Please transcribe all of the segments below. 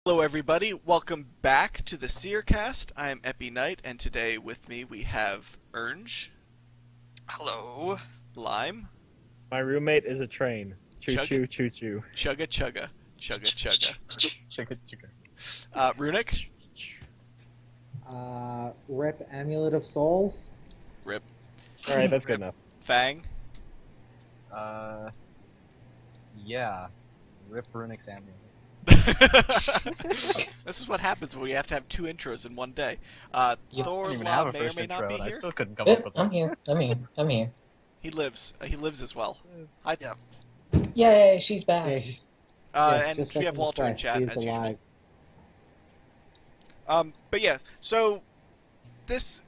Hello everybody, welcome back to the Seercast. I am ePiKnight, and today with me we have Ernj, Hello. Lime, My roommate is a train. Choo choo choo choo. Chugga Chugga, Chugga Chugga. Chugga chugga. Runic, Rip Amulet of Souls. Rip, Alright, that's good enough. Fang, Yeah. Rip Runic's Amulet. This is what happens when we have to have two intros in one day. I didn't Thorlah even have a may or first may not intro, be and I here. still couldn't come up with I'm one. here. I'm here. He lives as well. Hi. Yeah. Yay, she's back. Yes, And just we like have in the Walter in Quest, chat he is as usual. alive. But yeah, so this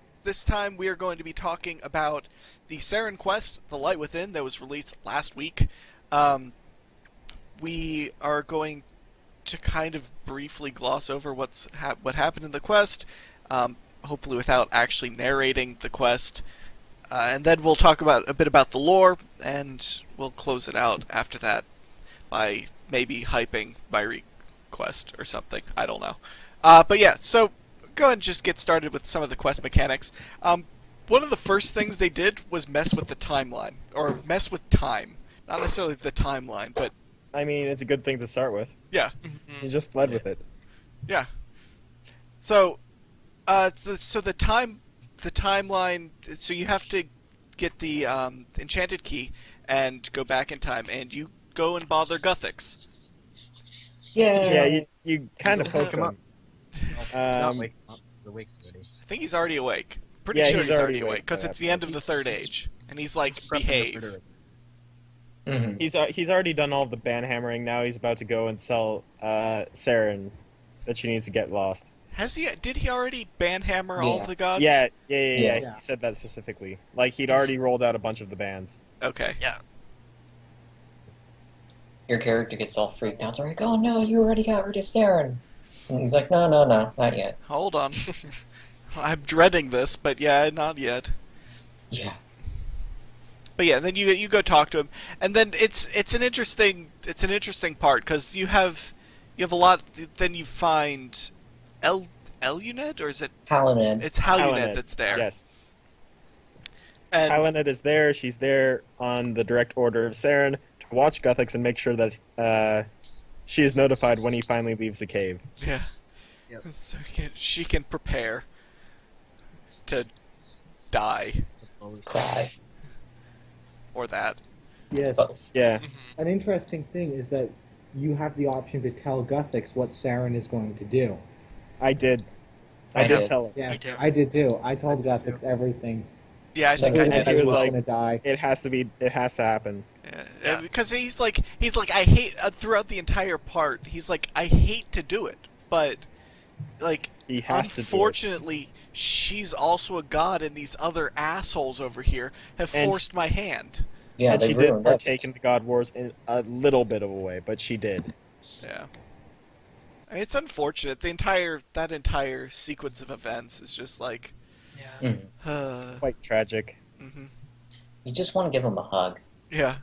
time we are going to be talking about the Saren Quest, The Light Within, that was released last week. We are going to kind of briefly gloss over what happened in the quest, hopefully without actually narrating the quest, and then we'll talk a bit about the lore, and we'll close it out after that by maybe hyping my request or something. I don't know. But yeah, so go ahead and just get started with some of the quest mechanics. One of the first things they did was mess with the timeline, or mess with time. Not necessarily the timeline, but I mean, it's a good thing to start with. yeah. You just led with it. Yeah. So, the timeline. So you have to get the enchanted key and go back in time, and you go and bother Guthix. Yeah, you kind of poke him up. Not waking up. He's awake already. I think he's already awake. Pretty Yeah, sure he's he's already already awake awake because by it's that the end point. of the third age, and he's like, He's prepping the behave. fritter. He's already done all the ban hammering. Now he's about to go and tell Saren that she needs to get lost. Has he? Did he already banhammer all Yeah. of the gods? Yeah. Yeah. He said that specifically. Like he'd already rolled out a bunch of the bans. Okay. Yeah. Your character gets all freaked out. They're like, "Oh no, you already got rid of Saren." And he's like, "No, not yet." Hold on. I'm dreading this, but yeah, not yet. Yeah. But yeah, then you go talk to him, and then it's an interesting part because you have a lot. Then you find Elunet, or is it? Paladin. It's Halunet Halanet, that's there. Yes. And Halanet is there. She's there on the direct order of Saren to watch Guthix and make sure that she is notified when he finally leaves the cave. yeah, Yep. so she can prepare to die Cry. or that. Yes. Both. Yeah. An interesting thing is that you have the option to tell Guthix what Saren is going to do. I did. I I did did. tell him. Yeah, Me too. I did too. I told Guthix everything. Yeah, I think I And did he as was well. like- Gonna die. It has to happen. Yeah, because he's like I hate throughout the entire part. He's like, I hate to do it, but like He has to do it. unfortunately, she's also a god, and these other assholes over here have And- forced my hand. Yeah, And they she did ruined partake in the God Wars in a little bit of a way, but she did. Yeah, I mean, it's unfortunate. That entire sequence of events is just like, Yeah. Quite tragic. You just want to give him a hug. yeah.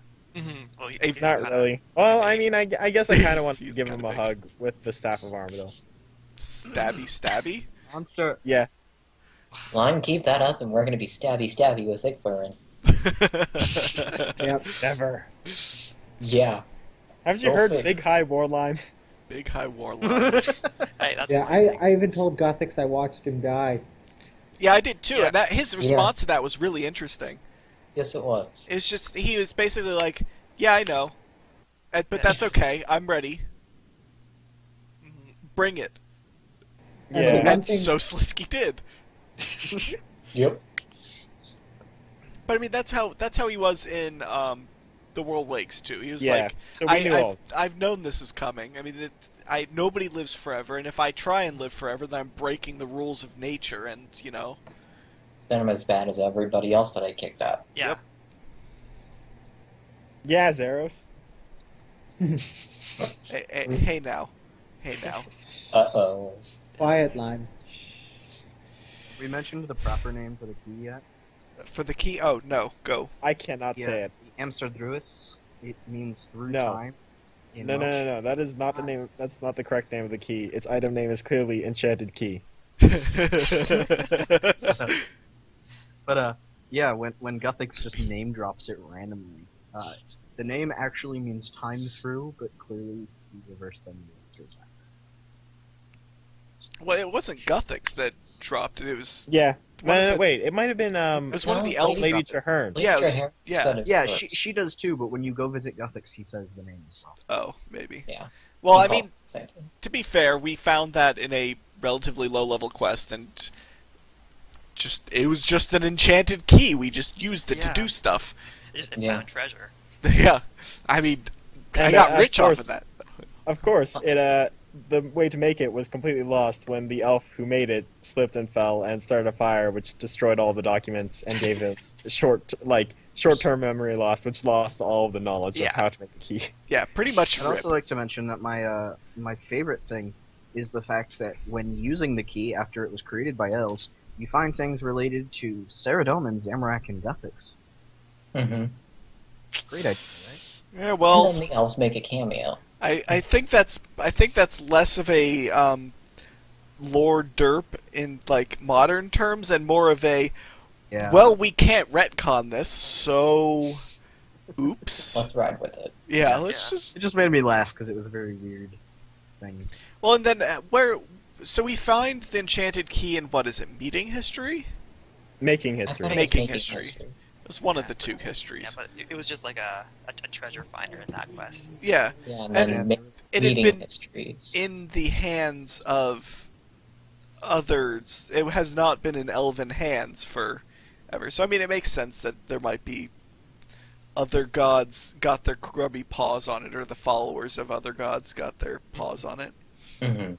Well, It's Not kinda- really. Well, I mean, I guess I kind of want to He's give kinda him a big. hug with the Staff of Armadil. Stabby. Monster. Yeah. Line, keep that up, and we're gonna be stabby with Thickfurrin. Yep. Never. Yeah. Haven't you We'll heard see. Big High Warline? Big high warlock. Hey, that's Yeah, one thing. I even told Guthix I watched him die. Yeah, I did too. Yeah. And his response to that was really interesting. Yes, it was. It's just he was basically like, "Yeah, I know, but that's okay. I'm ready. Bring it." And Yeah. one And thing- so Slisky did. Yep. But I mean, that's how he was in The World Wakes too. He was Yeah. like, So we knew all. I've known this is coming. I mean, nobody lives forever, and if I try and live forever, then I'm breaking the rules of nature, and you know. Then I'm as bad as everybody else that I kicked out. Yeah. Yep. Yeah, Zeros. Hey now. Uh-oh. Quiet line. We mentioned the proper name for the key yet? For the key, oh no, go. I cannot say it. Amsterdruis. It means through No. time. in No, no, Welsh. no, no. That is not the name. That's not the correct name of the key. Its item name is clearly Enchanted Key. But yeah, when Guthix just name drops it randomly, the name actually means time through, but clearly he reversed them as through time. Well, it wasn't Guthix that dropped it. It was Yeah. One of No, the- wait. It might have been it was one of No, the elf. Lady Traherne. Yeah, it was- Traherne yeah. said it Yeah, first. she does too, but when you go visit Guthix, he says the name as well. Oh, maybe. Yeah. Well, He I calls mean, it the same thing. to be fair, we found that in a relatively low-level quest, and it was just an enchanted key. We just used it to Yeah. do stuff. It Yeah. found treasure. Yeah, I mean, I And, got of rich off of course- that. Of course, the way to make it was completely lost when the elf who made it slipped and fell and started a fire, which destroyed all the documents and gave it short-term memory loss, which lost all of the knowledge Yeah. of how to make the key. Yeah, pretty much I'd rip. also like to mention that my favorite thing is the fact that when using the key after it was created by elves, you find things related to Saradomin, Zamorak, and Guthix. Mm-hmm. Great idea, right? Yeah, And well, then the elves make a cameo. I think that's less of a lore derp in like modern terms and more of a Yeah. well, we can't retcon this, so oops. Let's ride with it. Yeah, let's Yeah. just It just made me laugh because it was a very weird thing. well, and then so we find the enchanted key in what is it? Meeting history? Making I history. thought it was Making making history. It was one of Yeah. the two Yeah, histories. but it was just like a treasure finder in that quest. Yeah, Yeah, And and then it had meeting been histories. in the hands of others. It has not been in elven hands forever. So I mean, it makes sense that there might be other gods got their grubby paws on it, or the followers of other gods got their paws on it. hmm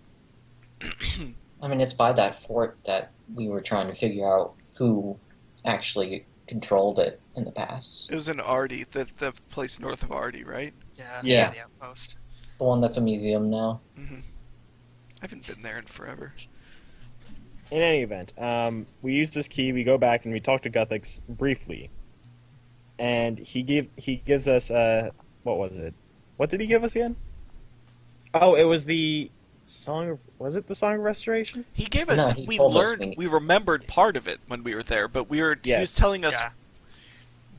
I mean, it's by that fort that we were trying to figure out who actually controlled it in the past. It was in Ardy, the place north of Ardy, right? Yeah. Yeah. The outpost. The one that's a museum now. Mm-hmm. I haven't been there in forever. In any event, we use this key. We go back and we talk to Guthix briefly, and he gives us what was it? What did he give us again? Oh, it was the song. Was it the Song of Restoration? He gave us. No, he we told us learned. we- We remembered part of it when we were there, but he was Yes. telling us Yeah.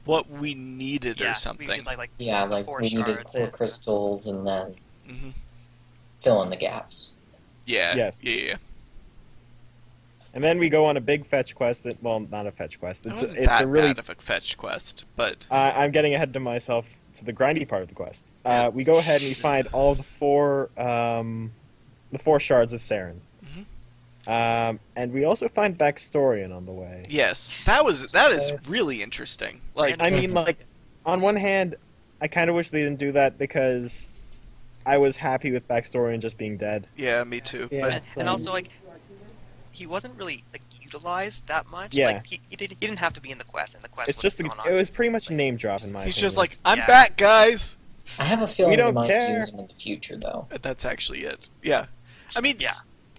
what we needed Yeah. or something. We need like Yeah, the like four we needed shards core and- crystals and then hmm fill in the gaps. Yeah. Yes. Yeah. And then we go on a big fetch quest. Well, not a fetch quest. It It's wasn't it's that a really. bad of a fetch quest, but I'm getting ahead of myself to the grindy part of the quest. Yeah. We go ahead and we find all the four shards of Saren. And we also find Backstorian on the way. yes, that is Yes. really interesting. Like, And- I mean, like, on one hand, I kind of wish they didn't do that because I was happy with Backstorian just being dead. yeah, me too. Yeah. But And also like he wasn't really like utilized that much. Yeah. Like he didn't have to be in the quest, and the quest. It's would just have it gone on. was pretty much a name drop in my he's opinion. just like, I'm Yeah. back, guys. I have a feeling We we don't might care. use them in the future, though. That's actually it. Yeah, I mean, Yeah.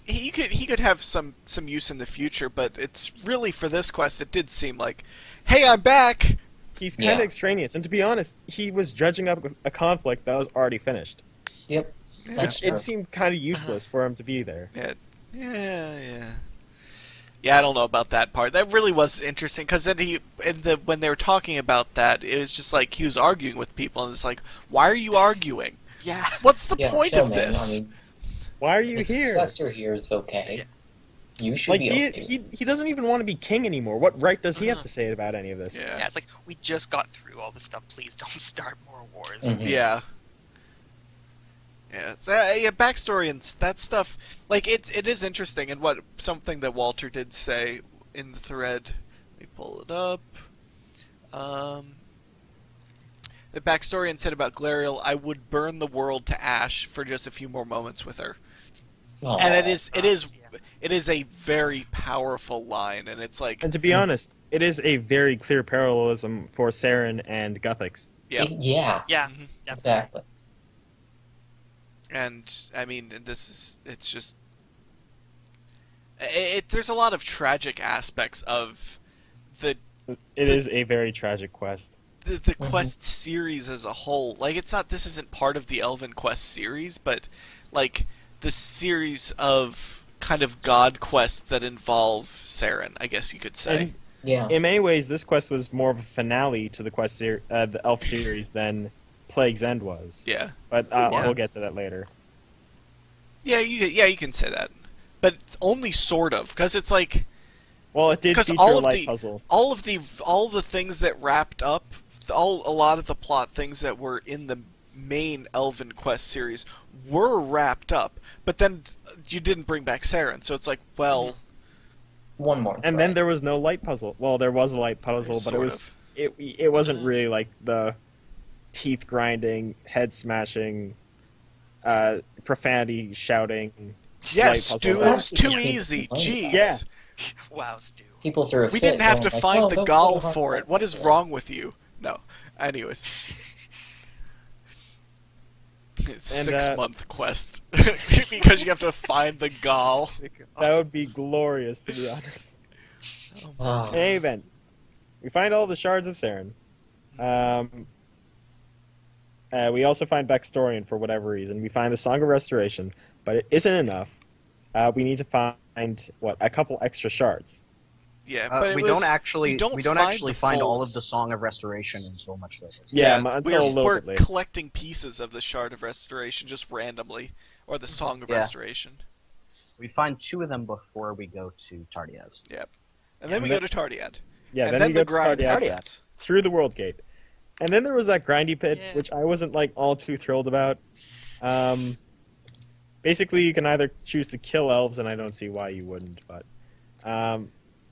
he could have some use in the future, but it's really for this quest. It did seem like, hey, I'm back. he's kind of Yeah. extraneous, and to be honest, he was dredging up a conflict that was already finished. Yep. Yeah. That's true. It seemed kind of useless for him to be there. Yeah. Yeah, I don't know about that part. That really was interesting because then when they were talking about that, it was just like he was arguing with people, and it's like, why are you arguing? Yeah. What's the Yeah, point chill, of man. this? I mean, Why are you the here? successor here is okay. You should Like be he, okay. he doesn't even want to be king anymore. What right does he have Uh-huh. to say about any of this? Yeah, it's like we just got through all this stuff. Please don't start more wars. Mhm. Yeah. Yeah, backstory and that stuff. Like it is interesting, and something that Walter did say in the thread. Let me pull it up. The backstory and said about Glariel, I would burn the world to ash for just a few more moments with her. Aw. And it Yeah. is a very powerful line, and it's like, And to be honest, it is a very clear parallelism for Saren and Guthix. yeah. Yeah, Yeah. Mhm. Definitely. exactly. And I mean, it's just there's a lot of tragic aspects of It is a very tragic quest. the quest series as a whole. Like, it's not. This isn't part of the Elven Quest series, but like the series of kind of god quests that involve Saren, I guess you could say. And Yeah. in many ways, this quest was more of a finale to the the Elf series than Plague's End was. Yeah. But Yeah. we'll get to that later. Yeah, you can say that, but only sort of, because it's like Well, it did because feature all a of light the puzzle. all the things that wrapped up, a lot of the plot things that were in the main Elven Quest series were wrapped up, but then you didn't bring back Saren, so it's like, well, One more. And then there was no light puzzle. Well, there was a light puzzle, but it wasn't really like the teeth grinding, head smashing, profanity shouting. yes, light dude, puzzle. it was too Yeah. easy. Jeez. Yeah. Wow, Stu. people threw a We fit. didn't have They to were like, find "Oh, the go gall hard for light it. What is puzzle." wrong with you? No. Anyways. It's And, 6-month quest. Because you have to find the gall. That would be glorious, to be honest. Ah. In any event, we find all the shards of Saren. We also find Baxtorian for whatever reason. We find the Song of Restoration, but it isn't enough. We need to find a couple extra shards. Yeah, but we don't actually the find full- all of the Song of Restoration until much later. Yeah, until a little we're bit later. collecting pieces of the Shard of Restoration just randomly, or the Song of Yeah. Restoration. We find 2 of them before we go to Tardiaz. Yep. And then we go to Tardiad. Yeah, and then then we the go to grind Tardiad, happens. through the World Gate. And then there was that grindy pit, Yeah. which I wasn't like all too thrilled about. Basically, you can either choose to kill elves, and I don't see why you wouldn't, but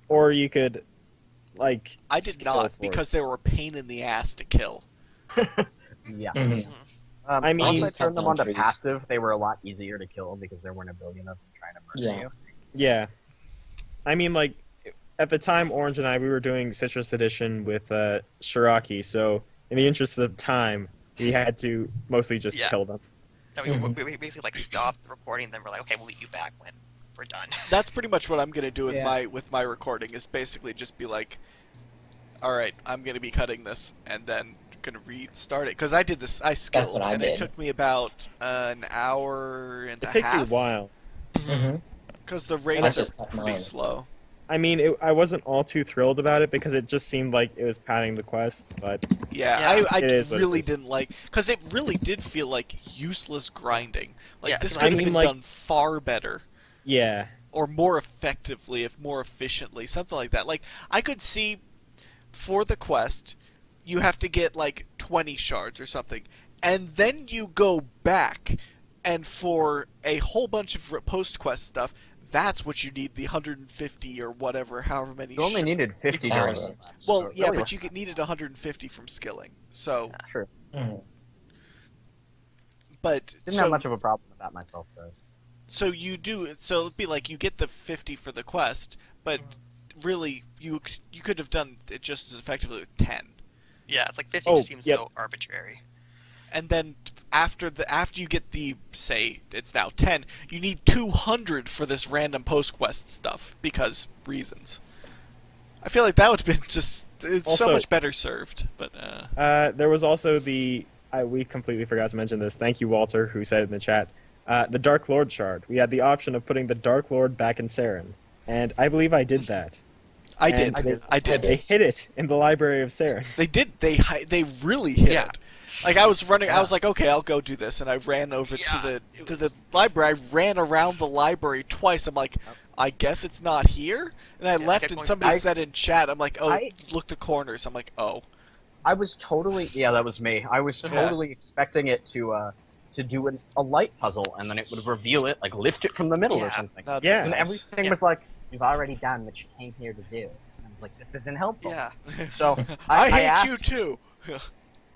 or you could like I did skill not, for it. because they were a pain in the ass to kill. Yeah. Mhm. I mean- once I Just turned them cut onto down trees. passive, they were a lot easier to kill because there weren't a billion of them trying to murder Yeah. you. Yeah. I mean, like, at the time, Orange and I, we were doing Citrus Edition with Shiraki, so in the interest of time, we had to mostly just Yeah. kill them. No, we basically like stopped the recording, then we're like, okay, we'll meet you back when we're done. That's pretty much what I'm gonna do with Yeah. my recording. Is basically just be like, all right, I'm gonna be cutting this, and then gonna restart it, because I did this. I skilled, what I and it did. took me about an hour and It a takes half. you a while. Mhm. Because the I raids just are cut pretty mine. slow. I mean, I wasn't all too thrilled about it because it just seemed like it was padding the quest, but Yeah, Yeah. I It is what it really is. didn't like, because it really did feel like useless grinding. Like, Yeah, this so could I have mean, been like- done far better. yeah. Or more effectively, if more efficiently, something like that. Like, I could see, for the quest, you have to get like 20 shards or something, and then you go back, and for a whole bunch of post-quest stuff, that's what you need, the 150 or whatever, however many You only needed 50 during the Thousand. quest. Well, so it yeah, really but you needed 150 from skilling. So, True. Mhm. but Didn't so, have much of a problem with that myself, though. so you do. So it'd be like you get the 50 for the quest, but really you could have done it just as effectively with 10. Yeah, it's like 50 Oh, just seems yep. so arbitrary. And then after you get the, say it's now 10, you need 200 for this random post quest stuff because reasons. I feel like that would have been it's so Also- much better served, but There was also we completely forgot to mention this. Thank you, Walter, who said it in the chat. The Dark Lord shard. We had the option of putting the Dark Lord back in Saren, and I believe I did that. I And did. I They did. hid it in the library of Saren. They did. They really hit Yeah. it. Like I was running, I Yeah. was like, okay, I'll go do this, and I ran over Yeah, to it the was- library. I ran around the library twice. I'm like, I guess it's not here. And I Yeah, left, kept and going somebody back. said in chat, I'm like, oh, I- look to corners. I'm like, oh, I was totally that was me. I was totally expecting it to do a light puzzle, and then it would reveal it, like lift it from the middle or Yeah. something. that'd be Yeah. And nice. everything Yeah. was like, "You've already done what you came here to do." And I was like, "This isn't helpful." Yeah. So I hate asked, you too.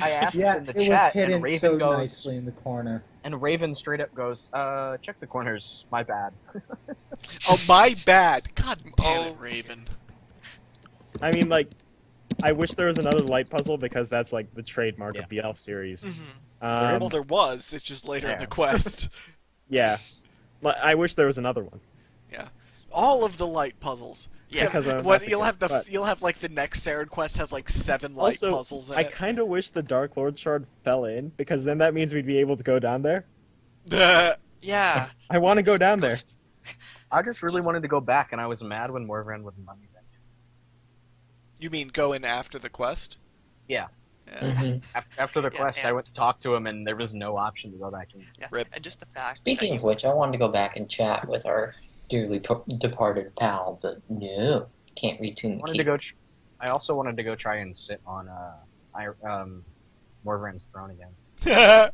I asked Yeah, in the it was chat, hidden and Raven so goes, nicely in the corner. and Raven straight up goes, check the corners. My bad." Oh, my bad. God damn Oh. it, Raven. I mean, like, I wish there was another light puzzle because that's like the trademark Yeah. of the Elf series. Mhm. Well, there was. It's just later in the Yeah. quest. Yeah, I wish there was another one. All of the light puzzles. Yeah. Because I'm a What you'll have masochist, but- you'll have like the next Saren quest has like 7 light Also, puzzles in I it. kind of wish the Dark Lord shard fell in, because then that means we'd be able to go down there. Yeah. I want to go down there. I just really wanted to go back, and I was mad when Morvran wouldn't let me back. You mean go in after the quest? Yeah. Yeah. After the Yeah, quest, I and- went to talk to him, and there was no option to go back in. Yeah. Rip. And just the fact. Speaking of which, I wanted to go back and chat with our dearly departed pal, but no, can't retune the Wanted key. to go. I also wanted to go try and sit on Morvran's throne again.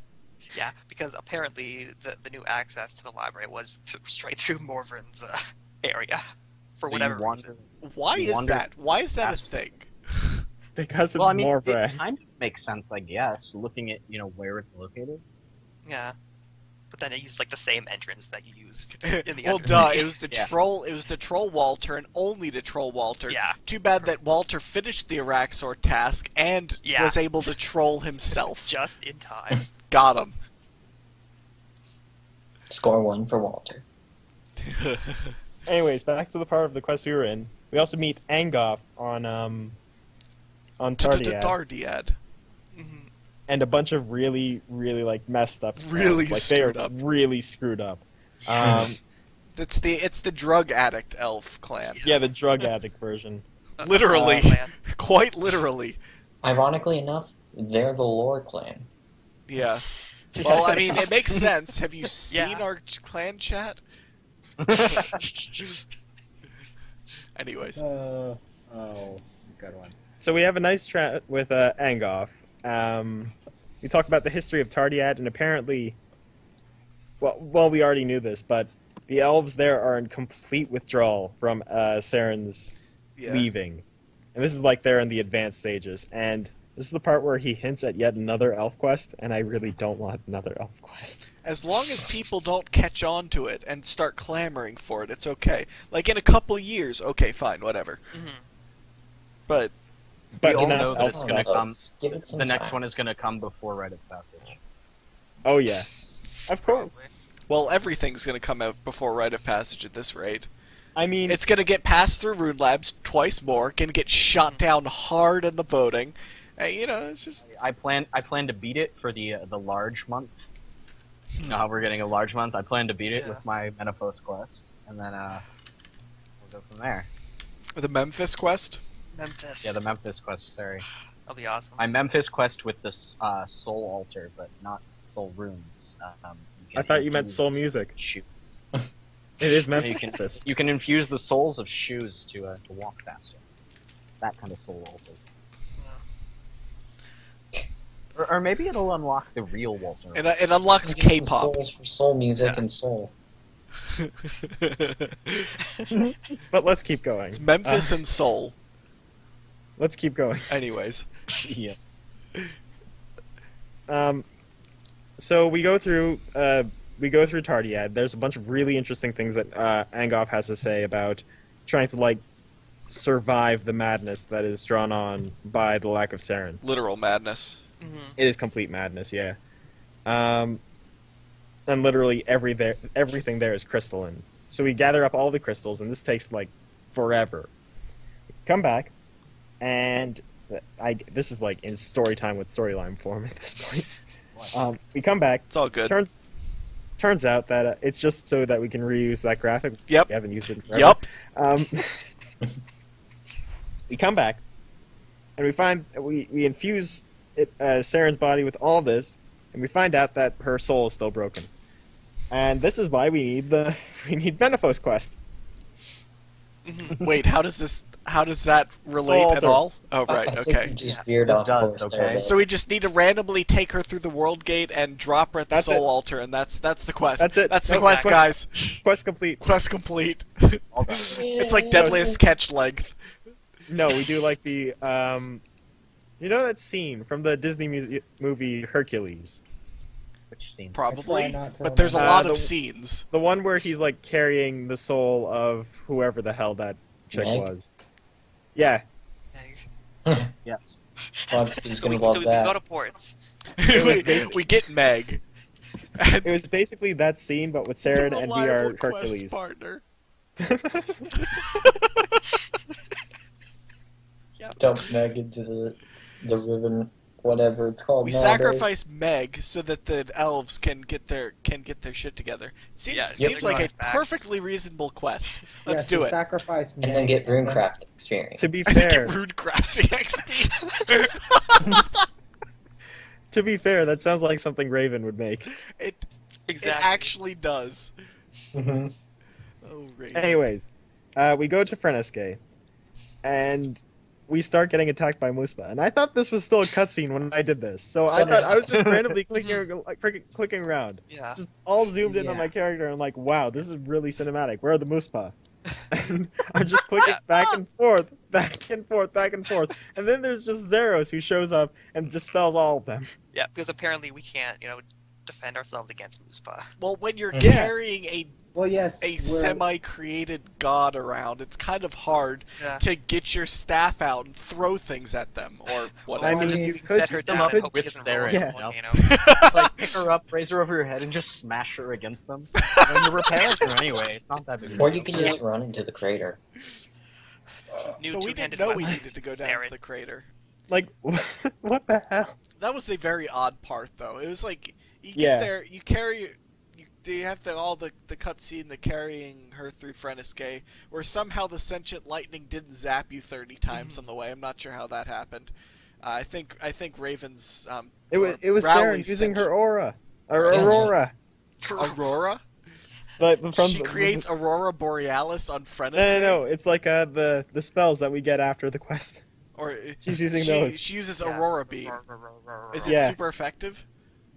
Yeah, because apparently the new access to the library was straight through Morvran's area for So whatever you wander- reason. Why You is wander that? Why is that a past- thing? Because it's Well, I mean, Morvran. it kind of makes sense, I guess, looking at where it's located. Yeah. But then it used like the same entrance that you used in the Well, other duh! city. It was the Yeah. troll. It was the troll Walter, and only the troll Walter. Yeah. Too bad that Walter finished the Araxor task and Yeah. was able to troll himself. Just in time. Got him. Score 1 for Walter. Anyways, back to the part of the quest we were in. We also meet Angoff on Tardiad, Tardiad. and a bunch of really, really like messed up. Really elves. Like they are screwed up. really screwed up. It's the drug addict elf clan. Yeah, the drug addict version. Literally, man. quite literally. Ironically enough, they're the lore clan. Yeah. Well, I mean, it makes sense. Have you seen Yeah. our clan chat? Anyways, Oh, good one. So we have a nice chat with Angoff. We talk about the history of Tardiad, and apparently, well, we already knew this, but the elves there are in complete withdrawal from Saren's yeah. leaving, and this is like they're in the advanced stages. And this is the part where he hints at yet another elf quest, and I really don't want another elf quest. As long as people don't catch on to it and start clamoring for it, it's okay. Like in a couple years, okay, fine, whatever. Mhm. But But We all enough know that elf it's stuff. gonna come. Give it some The next time. one is going to come before Rite of Passage. Oh yeah, of course. Probably. well, everything's gonna come out before Rite of Passage at this rate. I mean, It's gonna get passed through Rune Labs twice more. Gonna get shot down hard in the voting. It's just I plan to beat it for the large month. You know how we're getting a large month? I plan to beat it Yeah. with my Menaphos quest, and then we'll go from there. the Memphis quest. Memphis. Yeah, the Memphis quest, sorry. That'll be awesome. My Memphis quest with the soul altar, but not soul runes. I thought you meant soul music. Shoes. It is You can- Memphis. You can infuse the souls of shoes to walk faster. It's that kind of soul altar. Or maybe it'll unlock the real Walter. It unlocks Get some K-pop. souls for soul music Yeah. and soul. But let's keep going. It's Memphis and Seoul. Let's keep going. Anyways, yeah. So we go through Tardiad. There's a bunch of really interesting things that Angoff has to say about trying to like survive the madness that is drawn on by the lack of Saren. literal madness. It is complete madness, yeah. And literally everything there is crystalline. So we gather up all the crystals, and this takes like forever. Come back, and this is like in story time with storyline form at this point. We come back. It's all good. Turns out that it's just so that we can reuse that graphic. Yep. We haven't used it in forever. Yup. We come back, and we find we infuse Saren's body with all this, and we find out that her soul is still broken. And this is why we need Menaphos quest. Wait, how does that relate Soul at altar. all? Oh, right, I think okay. you just Yeah. veered Just off does, course there. okay? a bit. So we just need to randomly take her through the world gate and drop her at the That's soul it. altar, and that's the quest. That's it. That's the Nope, quest, quest- guys. Quest complete. Quest complete. All done. It's like deadliest catch length. No, we do like the you know that scene from the Disney movie Hercules, Which scene? Probably, Try not to but there's a remember. lot The- of scenes. the one where he's like carrying the soul of whoever the hell that chick Meg? was. Yeah, Yes. Podsky's So we, gonna love so we that. go to ports. we get Meg. And it was basically that scene, but with the Saren and we are reliable quest Hercules. partner. Dump Meg into the ribbon, whatever it's called We nowadays. sacrifice Meg so that the elves can get their shit together. Seems Yeah, seems like a Meg's back. perfectly reasonable quest. Let's Yes, do we it. Sacrifice And then get runecraft experience. To be I think fair, get rune crafting XP. to be fair, that sounds like something Raven would make. It Exactly. actually does. Mhm. Oh, Raven. Anyways, we go to Freneske, and we start getting attacked by Muspa. And I thought this was still a cutscene when I did this, so I thought I was just randomly clicking around, Yeah. just all zoomed in on Yeah. my character, and like, wow, this is really cinematic. Where are the Muspa? And I'm just clicking back and forth, back and forth, back and forth, and then there's just Zeros who shows up and dispels all of them. Yeah, because apparently we can't, defend ourselves against Muspa. Well, when you're Yeah. carrying a Well, yes. semi-created god around, it's kind of hard Yeah. to get your staff out and throw things at them or whatever. I mean, just you you can could set her pick them down up and hope she with doesn't roll Sarah, a you volcano. Just, like, pick her up, raise her over your head, and just smash her against them. And you're repairing her anyway. It's not that big of a Or deal. you can just run into the crater. New But we didn't two-handed know weapon. we needed to go down Saren. to the crater. Like, what the hell? That was a very odd part, though. It was like you get Yeah. there, you carry, you have all the cutscene, the carrying her through Freneske, where somehow the sentient lightning didn't zap you 30 times on the way. I'm not sure how that happened. I think Raven's It was Rowley Saren using sent- her aura, or Yeah. Aurora. Aurora. But from She creates Aurora Borealis on Freneske. No, it's like the spells that we get after the quest. Or She's using she, those. She uses Yeah. Aurora Beam. Is it Yes. super effective?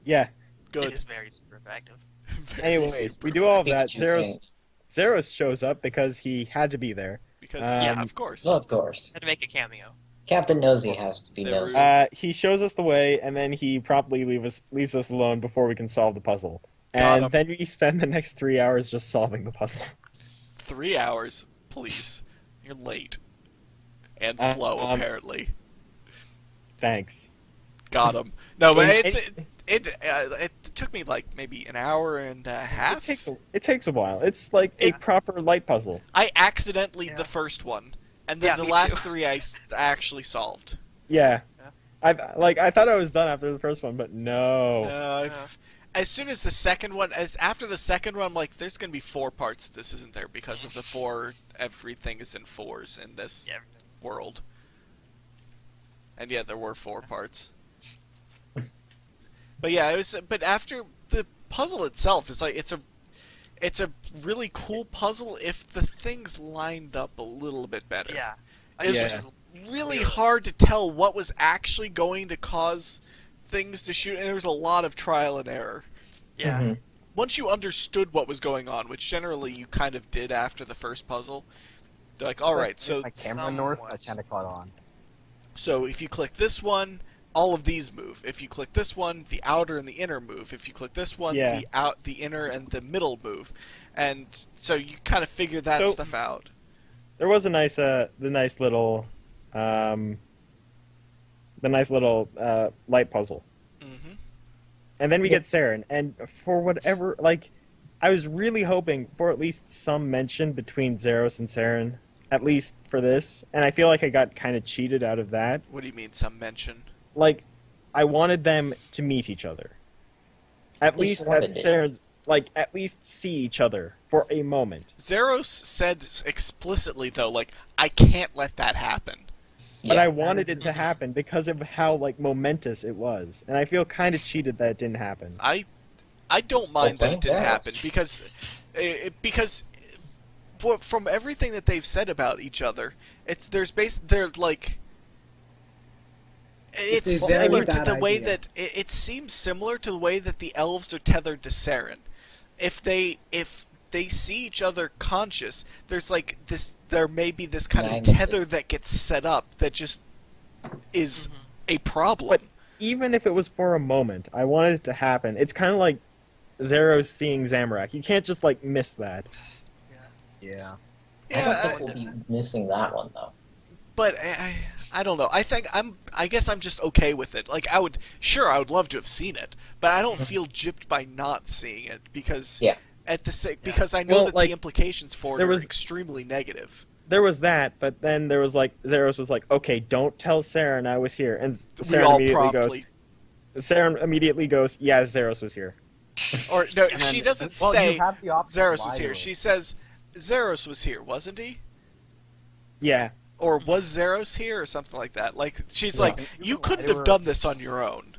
Yeah. It Good. is very super effective. Very Anyways, super we do all of effective. that. Pikachu Zeros thing. Zeros shows up because he had to be there. Because yeah, Um, of course. Well, of course. Had to make a cameo. Captain Nosy has to be So nosy. He shows us the way, and then he promptly leaves us alone before we can solve the puzzle. Got him. And then we spend the next 3 hours just solving the puzzle. 3 hours, please. You're late. And Uh, slow, um, apparently. Thanks. Got him. No, but It- it took me like maybe an hour and a half. It takes a while. It's like a Yeah. proper light puzzle. I accidentally Yeah. the first one, and then Yeah, the me last too. 3 I actually solved. Yeah. Yeah. I thought I was done after the first one, but no. As soon as the second one, after the second one, I'm like, there's gonna be 4 parts to this, isn't there? Because of the 4, everything is in 4s in this Yeah. world. And yeah, there were 4 parts. But yeah, it was. But after the puzzle itself is like it's a really cool puzzle if the things lined up a little bit better. Yeah. It was Yeah. really hard to tell what was actually going to cause things to shoot, and there was a lot of trial and error. Yeah. Mhm. Once you understood what was going on, which generally you kind of did after the first puzzle, they're like, all right, so my camera north, I somewhat. kind of caught on. so if you click this one, all of these move. If you click this one, the outer and the inner move. If you click this one, Yeah. the inner and the middle move. And so you kind of figure that So- stuff out. There was a nice light puzzle. Hmm. And then we get Saren, and for whatever, like, I was really hoping for at least some mention between Zeros and Saren, at least for this, and I feel like I got kind of cheated out of that. What do you mean, some mention? Like, I wanted them to meet each other. At least one at of it. Saren's, like, at least see each other for a moment. Zeros said explicitly, though, like, I can't let that happen. But Yeah. I wanted it to happen because of how, like, momentous it was. And I feel kind of cheated that it didn't happen. I don't mind that it thank didn't Zeros. happen because from everything that they've said about each other, they're like it's It's a very similar to bad the way idea. that it seems similar to the way that the elves are tethered to Saren. If they see each other conscious, there's like this. There may be this kind of Magnetism. tether that gets set up that just is a problem. But even if it was for a moment, I wanted it to happen. It's kind of like Zeros seeing Zamorak. You can't just, like, miss that. Yeah. I don't yeah, think we'll be missing that one though. but I don't know. I guess I'm just okay with it. Like I would love to have seen it, but I don't feel gypped by not seeing it because Yeah. at the because I know Well, that like, the implications for it there are was- extremely negative. There was that, but then there was like Zeros was like, "Okay, don't tell Saren I was here," and We Saren all immediately promptly, Saren immediately goes, "Yeah, Zeros was here." or no, And she then- doesn't well, say you have the option to Zeros lie was to here. her. She says Zeros was here, wasn't he? Yeah, Or was Zeros here, or something like that. Like she's Yeah. like, You you can lie couldn't to have her. done this on your own.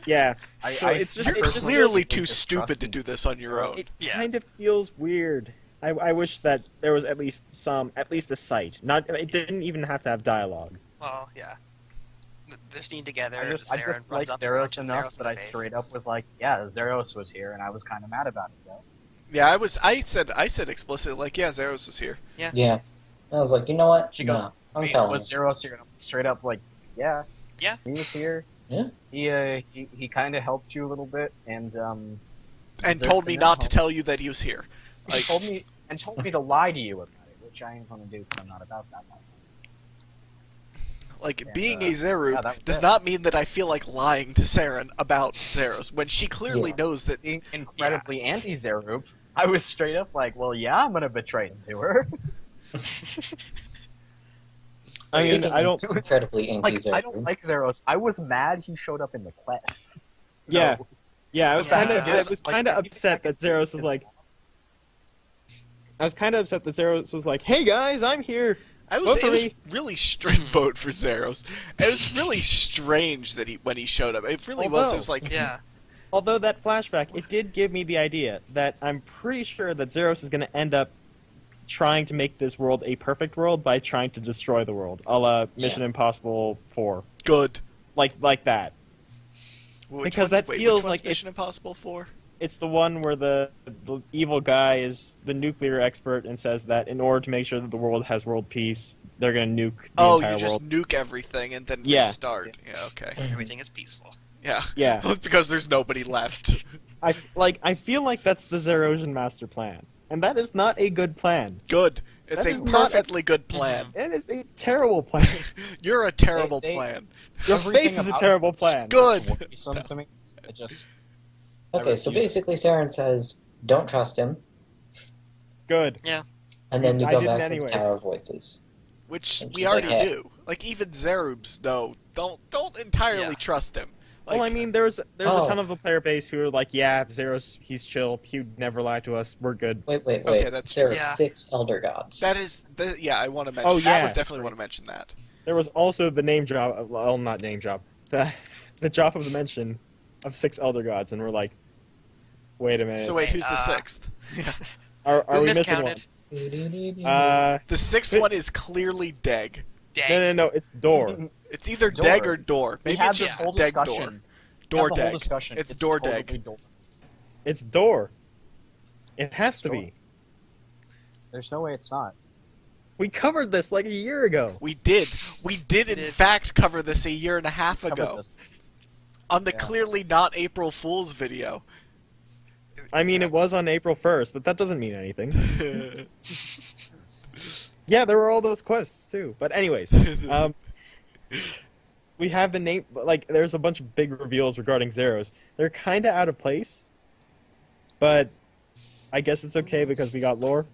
yeah. I, So it's just- You're it just clearly feels too stupid to do this on your own. It Yeah. kind of feels weird. I wish that there was at least a sight. Not it didn't even have to have dialogue. Well, yeah. They're seen together. I just Saren like runs up and Zeros punches enough Zeros in that the I face. straight up was like, yeah, Zeros was here, and I was kind of mad about it though. Yeah, I said explicitly, like, yeah, Zeros was here. Yeah. I was like, you know what? She goes, No, I'm Wait, telling was you. Zeros here? And I'm straight up like, yeah, Yeah. he was here. Yeah. He kind of helped you a little bit, and And There's told me the not to no. tell you that he was here. he Like, told me to lie to you about it, which I ain't gonna do because I'm not about that life. like And, being a Zerub yeah, that was does it. not mean that I feel like lying to Saren about Zeros, when she clearly Yeah. knows that. Being incredibly anti-Zerub, I was straight up like, well, yeah, I'm gonna betray him to her. I mean, Speaking I don't. incredibly Like, anti I don't like Zeros. I was mad he showed up in the quest. So, Yeah. Yeah, I was Yeah. kind of. I Just, was like, kind of if you upset that Zeros was like. I was kind of upset that Zeros was like, "Hey guys, I'm here." It Vote for was me. really strange vote for Zeros. It was really strange that when he showed up. It really was. It was like, Yeah. Although that flashback, it did give me the idea that I'm pretty sure that Zeros is going to end up trying to make this world a perfect world by trying to destroy the world, a la Mission Impossible 4, good. like that. Because that which feels one's like Mission Impossible 4. It's the one where the evil guy is the nuclear expert and says that in order to make sure that the world has world peace, they're going to nuke the Oh, entire you just world. nuke everything and then Yeah. restart. Yeah, okay. Everything is peaceful. Yeah. Yeah, Because there's nobody left. I feel like that's the Zerosian master plan, and that is not a good plan. Good. It's That a is not a- perfectly good plan. It is a terrible plan. You're a terrible They- plan. Your Everything face is a about terrible it is plan. Good. worrisome to me. I just Okay, so basically Saren says, don't trust him, Good. and then you I go didn't back to anyways. the Tower of Voices. Which And we she's like, already "Hey." do. Like, even Zerubs, though, don't entirely Yeah. trust him. Like, Well, I mean, there's Oh. a ton of the player base who are like, yeah, Zeros, he's chill, he'd never lie to us, we're good. Wait. Okay, that's there true. are Yeah. 6 Elder Gods. yeah, I want to mention Oh, that. yeah. I would definitely want to mention that. There was also the name drop, well, not name drop, the drop of the mention of 6 Elder Gods, and we're like, wait a minute, So wait, who's the uh, sixth? are Who we missing one? miscounted? The sixth But- one is clearly Deg. Dang. No, it's Door. It's either Door. Deg or Door. we Maybe had it's this just whole Deg discussion. Door. We Door had the whole Deg. discussion. It's Door totally Deg. Door. It's Door. It has to Door. be. There's no way it's not. We covered this like a year ago. We did in did. fact cover this a year and a half Covered ago this. on the Yeah. clearly not April Fool's video. I mean, it was on April 1st, but that doesn't mean anything. Yeah, there were all those quests too. But anyways, we have the name. Like, there's a bunch of big reveals regarding Zeros. They're kind of out of place, but I guess it's okay because we got lore.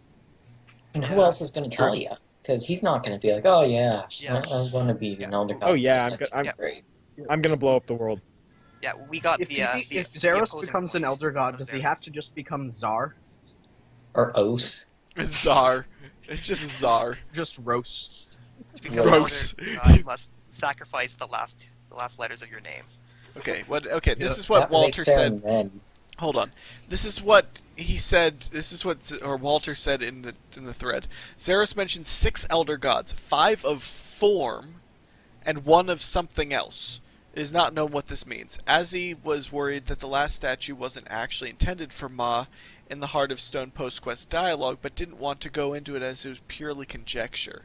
And who else is going to tell you? Because he's not going to be like, oh yeah, Yeah. I want to be an Elder God. Oh, yeah, It's like, I'm great. I'm gonna blow up the world. Yeah, we got If, the, if the Zeros opposing becomes an point Elder God, of does he Zeros. have to just become Czar? Or Os. Czar. It's just Czar. Just roast? To become Gross. an elder, you must sacrifice the last letters of your name. Okay, okay, this Yeah. is what That Walter makes Saren said. red. Hold on. This is what he said. This is what Walter said in the thread. Zeros mentioned 6 elder gods, 5 of form, and 1 of something else. It is not known what this means. Azzy was worried that the last statue wasn't actually intended for Ma in the Heart of Stone post-quest dialogue, but didn't want to go into it as it was purely conjecture.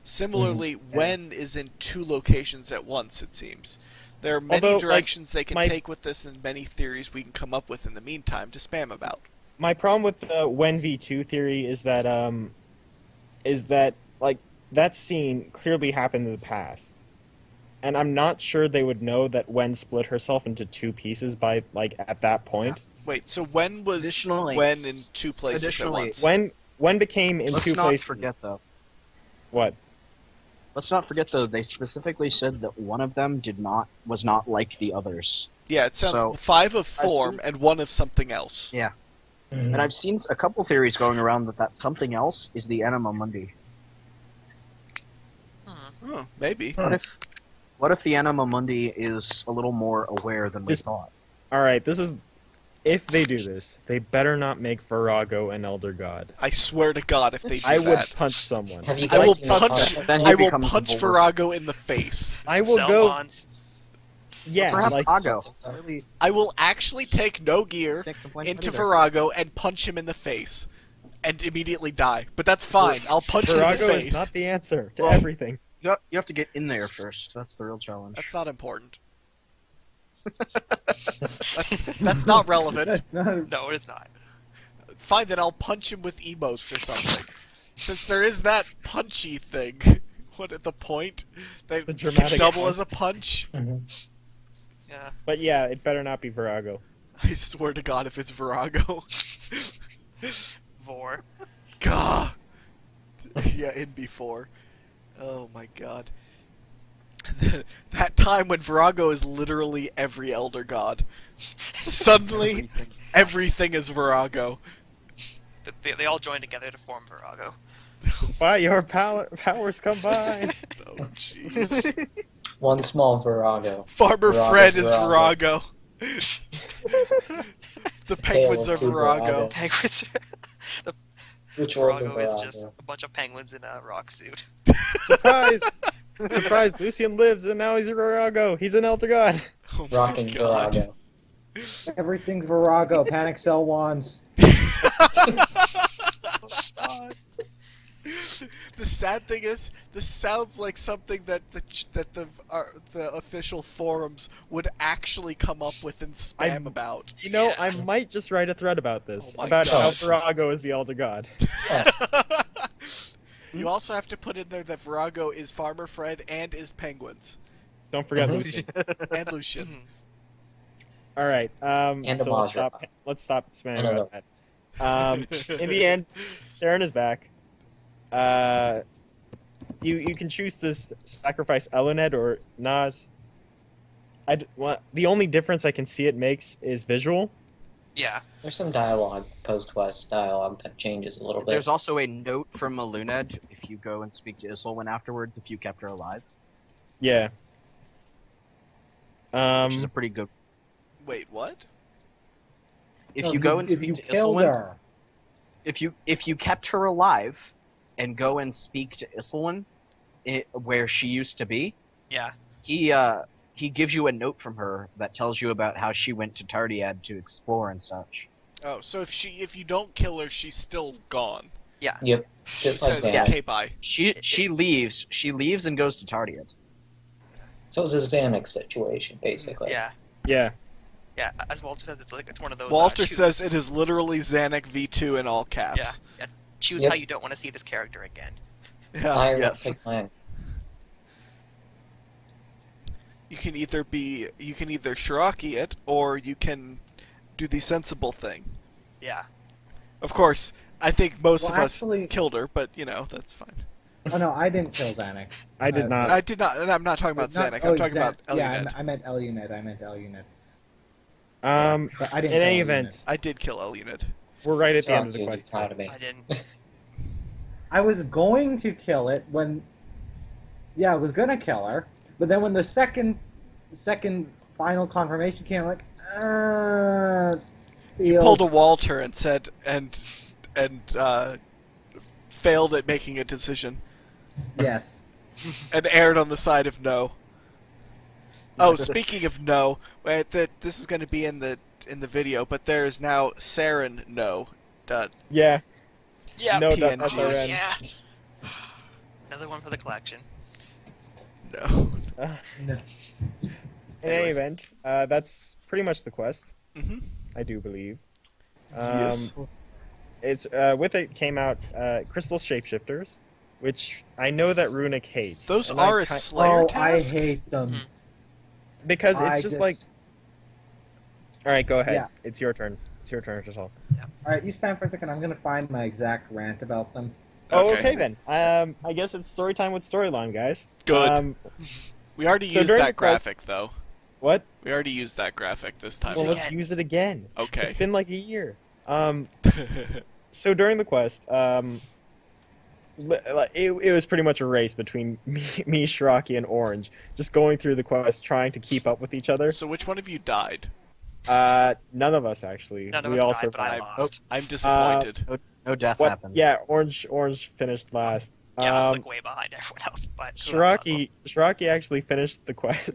Similarly, Wen is in 2 locations at once, it seems. There are many Although, like, directions they can my- take with this and many theories we can come up with in the meantime to spam about. My problem with the Wen v2 theory is that like that scene clearly happened in the past, and I'm not sure they would know that Wen split herself into 2 pieces by like at that point. Wait, so when was Additionally- when in two places at additionally- once? When became in Let's two not places. forget though. What? Let's not forget though. They specifically said that one of them was not like the others. Yeah, it sounds So, 5 of form and 1 of something else. Yeah. Mhm. And I've seen a couple theories going around that something else is the Anima Mundi. Oh, maybe. What if the Anima Mundi is a little more aware than we This- thought? All right, this is. If they do this, they better not make Virago an Elder God. I swear to God, if they do I would that, punch someone. Have you I will guys seen the punch. concept? Then he I will becomes punch the Virago in the face. I will go. Cellmons. Yeah, Perhaps like Ago. Really I will actually take no gear take the point into either. Virago and punch him in the face, and immediately die. But that's fine. I'll punch him in the Virago face. is not the answer to Well- everything. You have to get in there first. That's the real challenge. That's not important. that's not relevant. That's not. No, it is not. Fine, then I'll punch him with emotes or something. Since there is that punchy thing. What at the point? That The can dramatic double punch. as a punch? Mhm. Yeah. But yeah, it better not be Virago. I swear to God, if it's Virago. Vor. Gah! Yeah, in before. Oh my God. That time when Virago is literally every Elder God. Suddenly, everything is Virago. They all join together to form Virago. By your powers combined. Oh jeez. One small Virago. Farmer Virago's Fred is Virago. Virago. The penguins Tale are of two Virago. Penguins. Which one Virago is is Virago? just a bunch of penguins in a rock suit. Surprise! Surprise! Lucian lives and now he's a Virago. He's an Elder God. Oh my Rocking God. Virago. Everything's Virago. Panic cell wands. The sad thing is, this sounds like something that the official forums would actually come up with and spam I'm- about. You know, Yeah. I might just write a thread about this. Oh my About how gosh. Virago is the Elder God. Yes. You also have to put in there that Virago is Farmer Fred and is penguins Don't forget Mhm. Lucian. and Lucian. Mhm. All right. And So Amaja. let's stop spamming Another. about that. In the end, Saren is back. You can choose to sacrifice Eluned or not. The only difference I can see it makes is visual. Yeah. There's some dialogue, post-quest dialogue that changes a little bit. There's also a note from Eluned if you go and speak to Isolwyn afterwards if you kept her alive, Yeah. which is a pretty good. Wait, what? If No, you go and if speak you to killed Isolwyn, her. if you kept her alive and go and speak to Isolwyn, where she used to be, Yeah. he gives you a note from her that tells you about how she went to Tardiad to explore and such. Oh, so if you don't kill her, she's still gone. Yeah. Yep. She Just like says, that. "Okay, bye." She leaves and goes to Tardiad. So it's a Xanax situation, basically. Yeah. Yeah. Yeah. As Walter says, it's one of those. Walter choose. says it is literally Zanuck V2 in all caps. Yeah. Yeah. Choose Yep. how you don't want to see this character again. Yeah. I will yes. pick mine. You can either Shiraki it, or you can do the sensible thing. Yeah. Of course, I think most Well, of us actually- killed her, but that's fine. Oh no, I didn't kill Xanax. I did not. I did not, and I'm not talking about Zanuck. I'm talking about Yeah, Eluned. I meant Eluned. I meant Eluned. But I didn't. In kill any Eluned. event, I did kill Eluned. we're right at the Sorry, end of the you'll be quest. proud of me. I didn't. I was going to kill it when. Yeah, I was gonna kill her, but then when the second final confirmation came, I'm like, feels... Pulled a Walter and said and failed at making a decision Yes. and erred on the side of no. Oh, speaking of no, this is going to be in the video, but there is now Saren no. Yeah. Yeah. No. PNG. SRN. Yeah. Another one for the collection. No. No. In any event, that's pretty much the quest. Mm-hmm. I do believe. Yes. It's with it came out Crystal Shapeshifters, which I know that Runic hates. Those and I are a ki- Slayer Oh, task. I hate them. Mhm. because it's I just like. All right, go ahead. Yeah. It's your turn. It's your turn to talk. Alright, you spam for a second. I'm gonna find my exact rant about them. Oh, Okay. okay then. I guess it's story time with Storyline, guys. Good. We already so used during that the quest- graphic, though. What? We already used that graphic this time. Use Well, it let's again. use it again. Okay. It's been like a year. So during the quest, it was pretty much a race between me, Shiraki, and Orange, just going through the quest, trying to keep up with each other. So which one of you died? None of us actually. None of we us all died, but I survived. lost. I'm disappointed. No death What? happened. Yeah, Orange finished last. Yeah, I was like way behind everyone else, but Shiraki actually finished the quest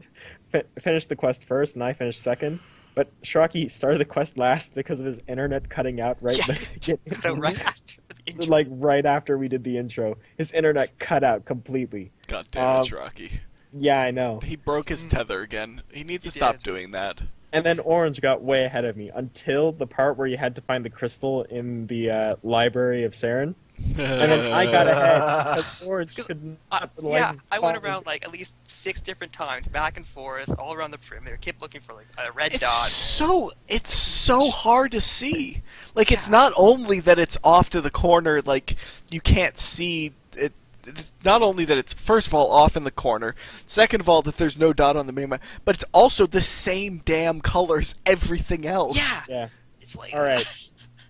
finished the quest first, and I finished second. But Shiraki started the quest last because of his internet cutting out right Yeah. the right after the intro. like right after we did the intro. His internet cut out completely. God damn it, um, Rocky. Yeah, I know. He broke his tether again. He needs to He stop did. doing that. And then Orange got way ahead of me until the part where you had to find the crystal in the library of Saren. And then I got ahead because Orange could not. I went find- around like at least 6 different times, back and forth, all around the perimeter. Kept looking for like a red It's dot. it's so hard to see. Like, it's not only that it's off to the corner, like you can't see it. Not only that it's first of all off in the corner, second of all that there's no dot on the minimap, but it's also the same damn colors everything else. Yeah, Yeah. it's like All right.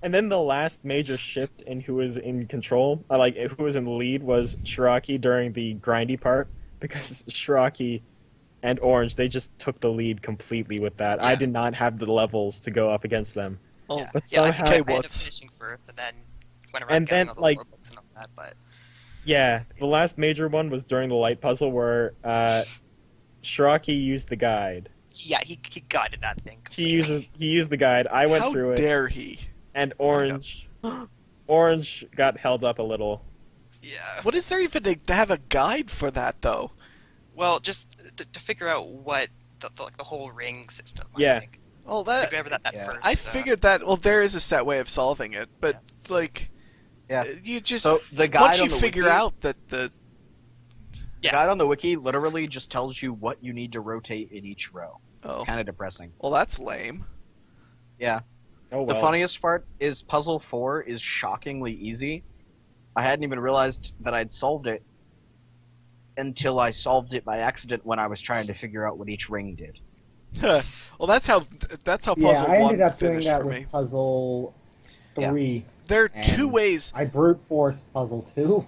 And then the last major shift in who was in control, like who was in the lead, was Shiraki during the grindy part, because Shiraki and Orange, they just took the lead completely with that. I Yeah. did not have the levels to go up against them. Oh, yeah. But yeah, I somehow- think I Okay, ended up what's- finishing first, and then went around And getting then, all the like- lore books and all that. But Yeah, the last major one was during the light puzzle where Shiraki used the guide. yeah, he guided that thing. He completely. used the guide. I went How through it, dare he? and Orange got held up a little. Yeah. What is there even to have a guide for that, though? Well, just to figure out what the whole ring system. Yeah. I think. Oh, To that go over that Yeah. first. I figured that. Well, there is a set way of solving it, but like, Yeah. you just So the guide once on you the figure wiki, out that the the guide on the wiki literally just tells you what you need to rotate in each row. oh, It's kind of depressing. well, that's lame. Yeah. Oh The well. funniest part is puzzle 4 is shockingly easy. I hadn't even realized that I'd solved it until I solved it by accident when I was trying to figure out what each ring did. Well, that's how puzzle Yeah, I one ended up doing finished that for with me. puzzle 3. There are and two ways. I brute forced puzzle 2.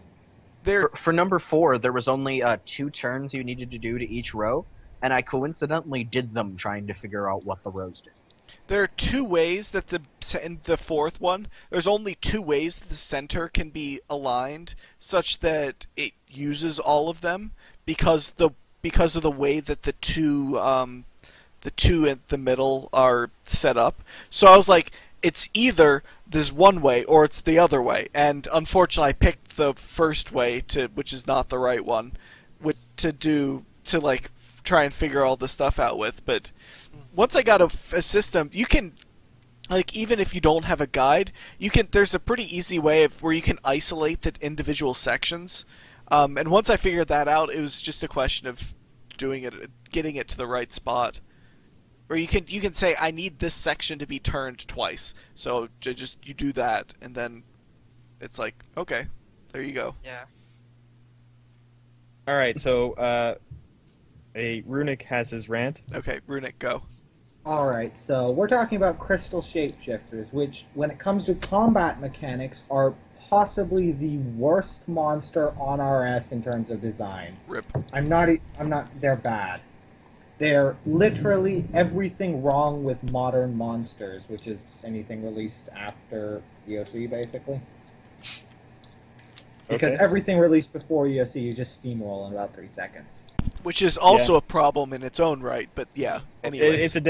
There, For number 4, there was only 2 turns you needed to do to each row, and I coincidentally did them trying to figure out what the rows did. there are two ways that in the fourth one. There's only two ways that the center can be aligned such that it uses all of them because of the way that the two in the middle are set up. So I was like, it's either this one way or it's the other way. And unfortunately, I picked the first way, which is not the right one, to try and figure all this stuff out with. But once I got a system, you can, like, even if you don't have a guide, there's a pretty easy way where you can isolate the individual sections. And once I figured that out, it was just a question of getting it to the right spot. Or you can say, I need this section to be turned twice. So you do that, and then it's like, okay, there you go. Yeah. All right, so Runic has his rant. Okay, Runic, go. Alright, so we're talking about crystal shapeshifters, which, when it comes to combat mechanics, are possibly the worst monster on RS in terms of design. Rip. They're bad. They're literally everything wrong with modern monsters, which is anything released after EOC, basically. Because Okay. everything released before EOC, you just steamroll in about 3 seconds. Which is also a problem in its own right, but yeah. Anyways, It's a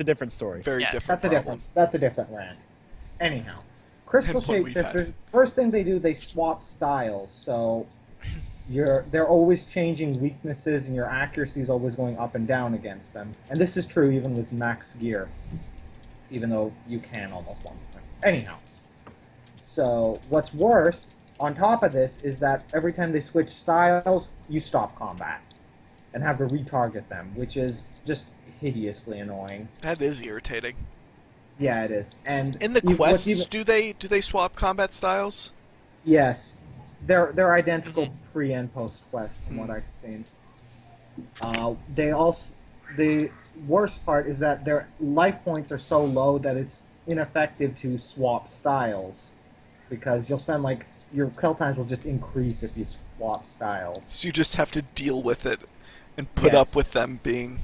different story. very Yeah, different That's problem. a different rant. Anyhow, crystal And what we've had. shapeshifters. First thing they do, they swap styles. So they're always changing weaknesses, and your accuracy is always going up and down against them. And this is true even with max gear, even though you can almost one. Anyhow, so what's worse on top of this is that every time they switch styles, you stop combat and have to retarget them, which is just hideously annoying. That is irritating. Yeah, it is. And In the what's quests, do they swap combat styles? Yes, they're identical pre and post quest from what I've seen. They also the worst part is that their life points are so low that it's ineffective to swap styles because you'll spend like your kill times will just increase if you swap styles. So you just have to deal with it and put Yes. up with them being.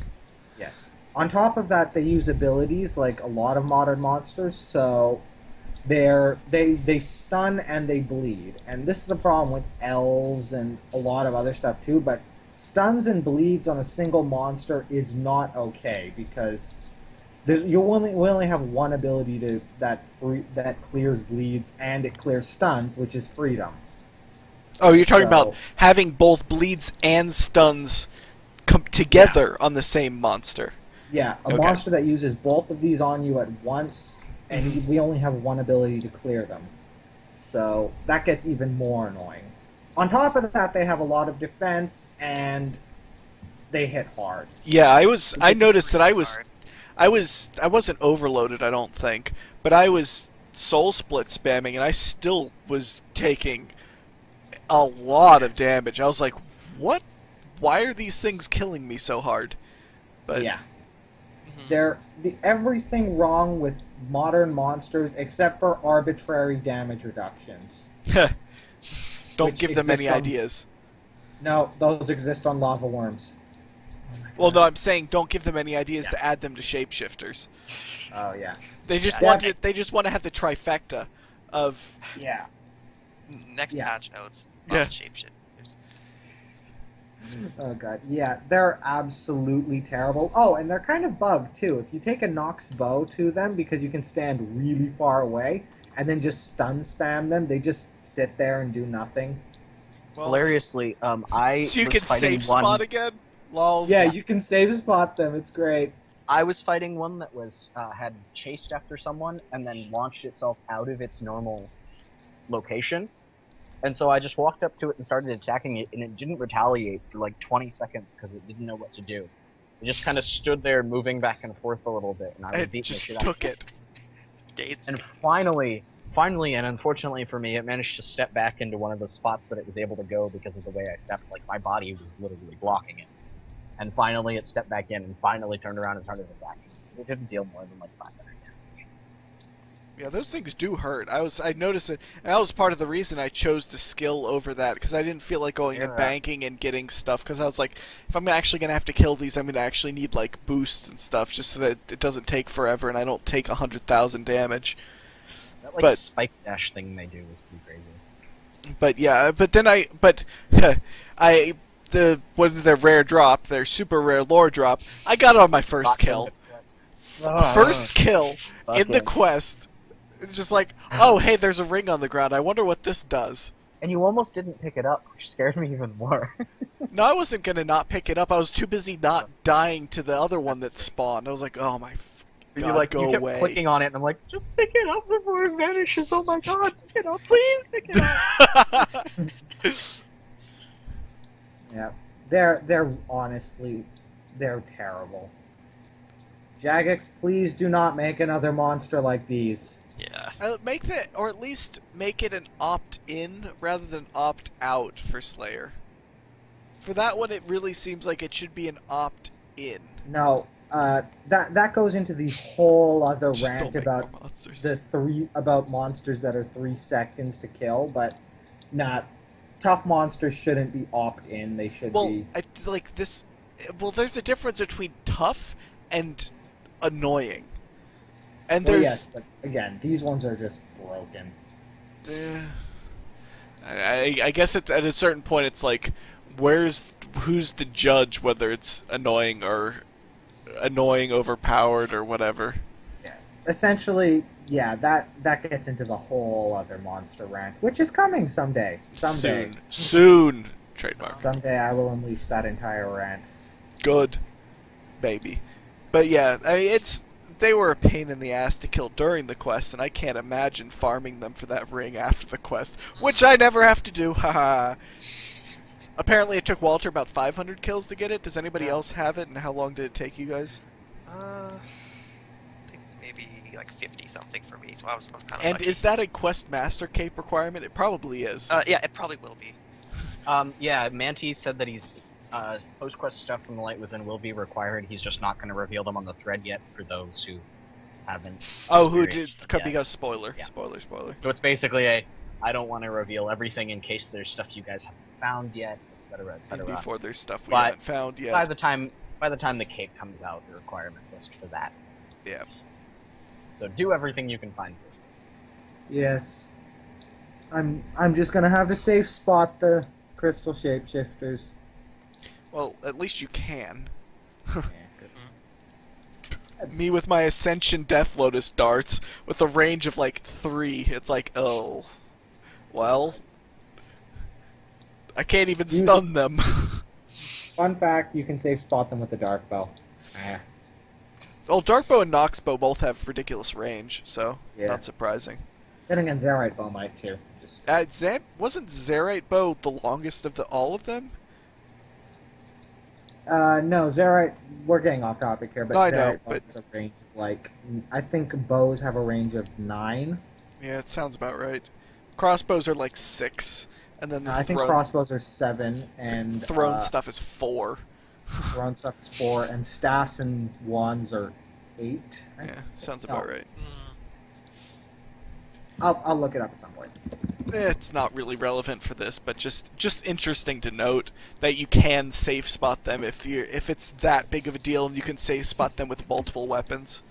Yes. On top of that, they use abilities like a lot of modern monsters, so they stun and they bleed. And this is a problem with elves and a lot of other stuff too, but stuns and bleeds on a single monster is not okay because we only have one ability that clears bleeds and it clears stuns, which is freedom. Oh, you're talking So- about having both bleeds and stuns come together on the same monster. Yeah, a Okay. monster that uses both of these on you at once, and we only have one ability to clear them. So that gets even more annoying. On top of that, they have a lot of defense, and they hit hard. Yeah, I noticed that I Hard. wasn't overloaded, I don't think, but I was soul split spamming and I still was taking a lot of damage. I was like, what? Why are these things killing me so hard? But Yeah. They're everything wrong with modern monsters except for arbitrary damage reductions. don't Which give them any exist on- ideas. No, those exist on lava worms. Well, no, I'm saying don't give them any ideas to add them to shapeshifters. Oh yeah. They just Yeah. want they just want to have the trifecta of Yeah. Next Yeah. patch notes. Yeah. Shapeshifters. Oh god, yeah, they're absolutely terrible. Oh, and they're kind of bugged too. If you take a Nox bow to them, because you can stand really far away, and then just stun spam them, they just sit there and do nothing. well, Hilariously, I so you was can fighting save one. spot again. Lols. Yeah, you can save spot them. It's great. I was fighting one that was had chased after someone and then launched itself out of its normal location. And so I just walked up to it and started attacking it, and it didn't retaliate for like 20 seconds because it didn't know what to do. It just kind of stood there moving back and forth a little bit, and I was It beating the just shit out of took it. Days. And finally, and unfortunately for me, it managed to step back into one of the spots that it was able to go because of the way I stepped. Like, my body was literally blocking it. And finally, it stepped back in and finally turned around and started attacking. It didn't deal more than like 500 damage. Yeah, those things do hurt. I noticed it, and that was part of the reason I chose to skill over that, because I didn't feel like going and Yeah. banking and getting stuff, because I was like, if I'm actually going to have to kill these, I'm going to actually need, like, boosts and stuff, just so that it doesn't take forever and I don't take 100,000 damage. That like But- spike dash thing they do is pretty crazy. But yeah, but then their rare drop, their super rare lore drop, I got it on my first kill. First kill in the Fucking- quest. It's just like, oh, hey, there's a ring on the ground. I wonder what this does. And you almost didn't pick it up, which scared me even more. No, I wasn't gonna not pick it up. I was too busy not dying to the other one that spawned. I was like, oh my you god, like go you kept away. clicking on it, and I'm like, just pick it up before it vanishes. Oh my god, pick it up, please pick it up. Yeah, they're honestly, they're terrible. Jagex, please do not make another monster like these. Yeah. Make that, or at least make it an opt-in rather than opt-out for Slayer. For that one, it really seems like it should be an opt-in. No, that goes into the whole other Just rant don't make about more monsters. about monsters that are 3 seconds to kill, but not tough monsters shouldn't be opt-in. They should Well, be. I, like this. Well, there's a difference between tough and annoying. And Well, there's. yes, but again, these ones are just broken. I guess at a certain point, it's like, who's the judge whether it's annoying or annoying, overpowered, or whatever. Essentially, yeah, that gets into the whole other monster rant, which is coming someday. Soon. Trademark. Someday I will unleash that entire rant. Good. Maybe. But yeah, I mean, they were a pain in the ass to kill during the quest, and I can't imagine farming them for that ring after the quest, which I never have to do. Haha. Apparently, it took Walter about 500 kills to get it. Does anybody else have it, and how long did it take you guys? I think maybe like 50 something for me, so I was kind of. And lucky. is that a Quest Master Cape requirement? It probably is. Yeah, it probably will be. Yeah, Manti said that he's post-quest stuff from the Light Within will be required. He's just not going to reveal them on the thread yet for those who haven't. Oh, who did? experienced them yet. Because spoiler, Yeah. spoiler. So it's basically I don't want to reveal everything in case there's stuff you guys haven't found yet, etc., And etc. before there's stuff we But haven't found yet. By the time the cape comes out, the requirement list for that. Yeah. So do everything you can find first. Yes. I'm just gonna have to safe spot the crystal shapeshifters. Well, at least you can. Yeah, good. Me with my Ascension Death Lotus darts with a range of like 3. It's like, oh. Well. I can't even stun them. Fun fact, you can safe spot them with the dark bow. Well, Darkbow and Noxbow both have ridiculous range, so Yeah. not surprising. Then again, Zerite bow might too. Just... Wasn't Zerite Bow the longest of all of them? No, Zerite. We're getting off topic here, but No, I Zerite know, bow but- has a range of like I think bows have a range of 9. Yeah, it sounds about right. Crossbows are like 6, and then the I think thrown, crossbows are 7, and thrown stuff is 4. thrown stuff is 4, and staffs and wands are 8. Yeah, sounds about right. I'll look it up at some point. It's not really relevant for this, but just interesting to note that you can safe spot them if it's that big of a deal, and you can safe spot them with multiple weapons.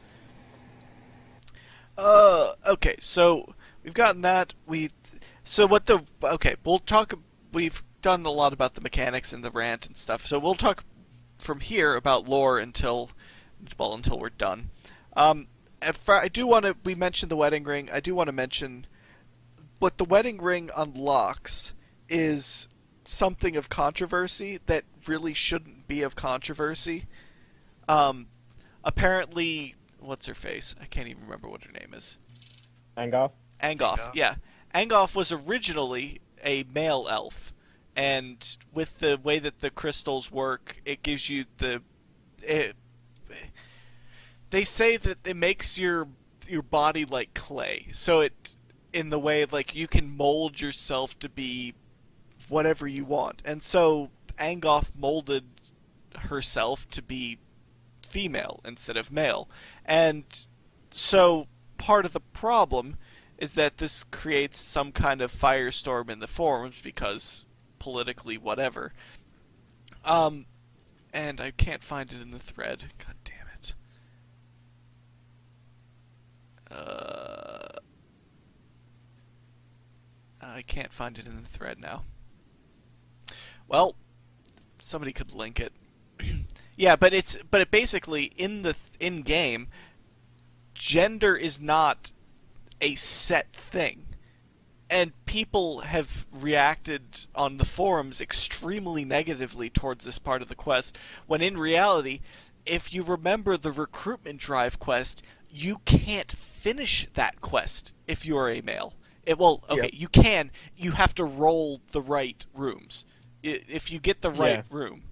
Okay, so we've gotten that. We've done a lot about the mechanics and the rant and stuff. So we'll talk from here about lore until we're done. We mentioned the wedding ring. I do want to mention what the wedding ring unlocks is something of controversy that really shouldn't be of controversy. Apparently, what's her face? I can't even remember what her name is. Angoff? Angoff, yeah. Angoff was originally a male elf, and with the way that the crystals work, it gives you they say that it makes your body like clay. So in the way like you can mold yourself to be whatever you want. And so Angoff molded herself to be female instead of male. And so part of the problem is that this creates some kind of firestorm in the forums because politically whatever. And I can't find it in the thread. God damn it. I can't find it in the thread now. Well, somebody could link it. Yeah, but it basically in game, gender is not a set thing. And people have reacted on the forums extremely negatively towards this part of the quest, when in reality, if you remember the recruitment drive quest, you can't finish that quest if you are a male. You can. You have to roll the right rooms. If you get the right room.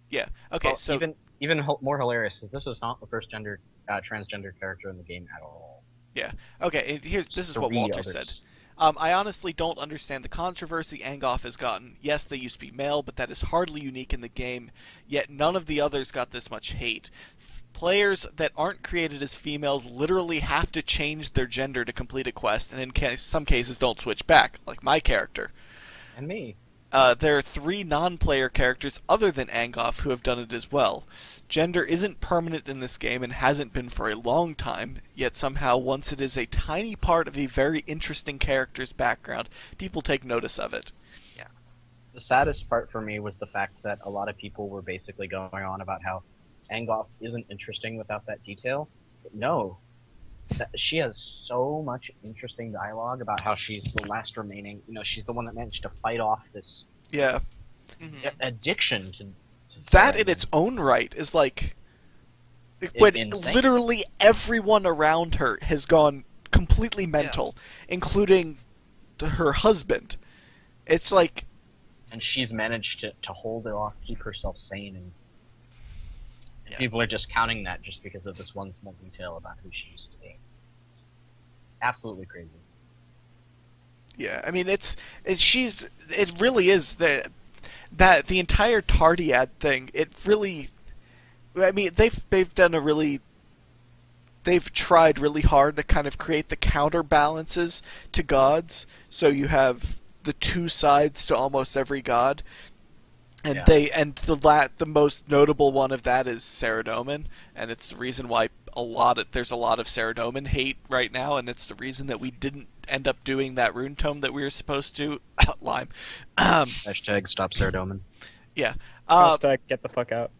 Yeah. Okay. Well, so even more hilarious is this is not the first transgender character in the game at all. yeah. Okay. This is what 3 Walter others. said. I honestly don't understand the controversy Angoff has gotten. Yes, they used to be male, but that is hardly unique in the game. Yet none of the others got this much hate. Players that aren't created as females literally have to change their gender to complete a quest, and in some cases don't switch back, like my character. And me. There are 3 non-player characters other than Angoff who have done it as well. Gender isn't permanent in this game and hasn't been for a long time, yet somehow once it is a tiny part of a very interesting character's background, people take notice of it. Yeah. The saddest part for me was the fact that a lot of people were basically going on about how Angoff isn't interesting without that detail. But no. She has so much interesting dialogue about how she's the last remaining, she's the one that managed to fight off this Yeah. addiction to That serum. in its own right is like... when insane. literally everyone around her has gone completely mental, including her husband. It's like... And she's managed to hold it off, keep herself sane, and Yeah. People are just counting that just because of this one small detail about who she used to be. Absolutely crazy. Yeah, I mean it really is that the entire Tardiad thing. It really, I mean they've tried really hard to kind of create the counterbalances to gods. So you have the two sides to almost every god, and the most notable one of that is Saradomin, and it's the reason why there's a lot of Saradomin hate right now, and it's the reason that we didn't end up doing that rune tome that we were supposed to. Lime. Hashtag stop Saradomin. Yeah. Hashtag get the fuck out.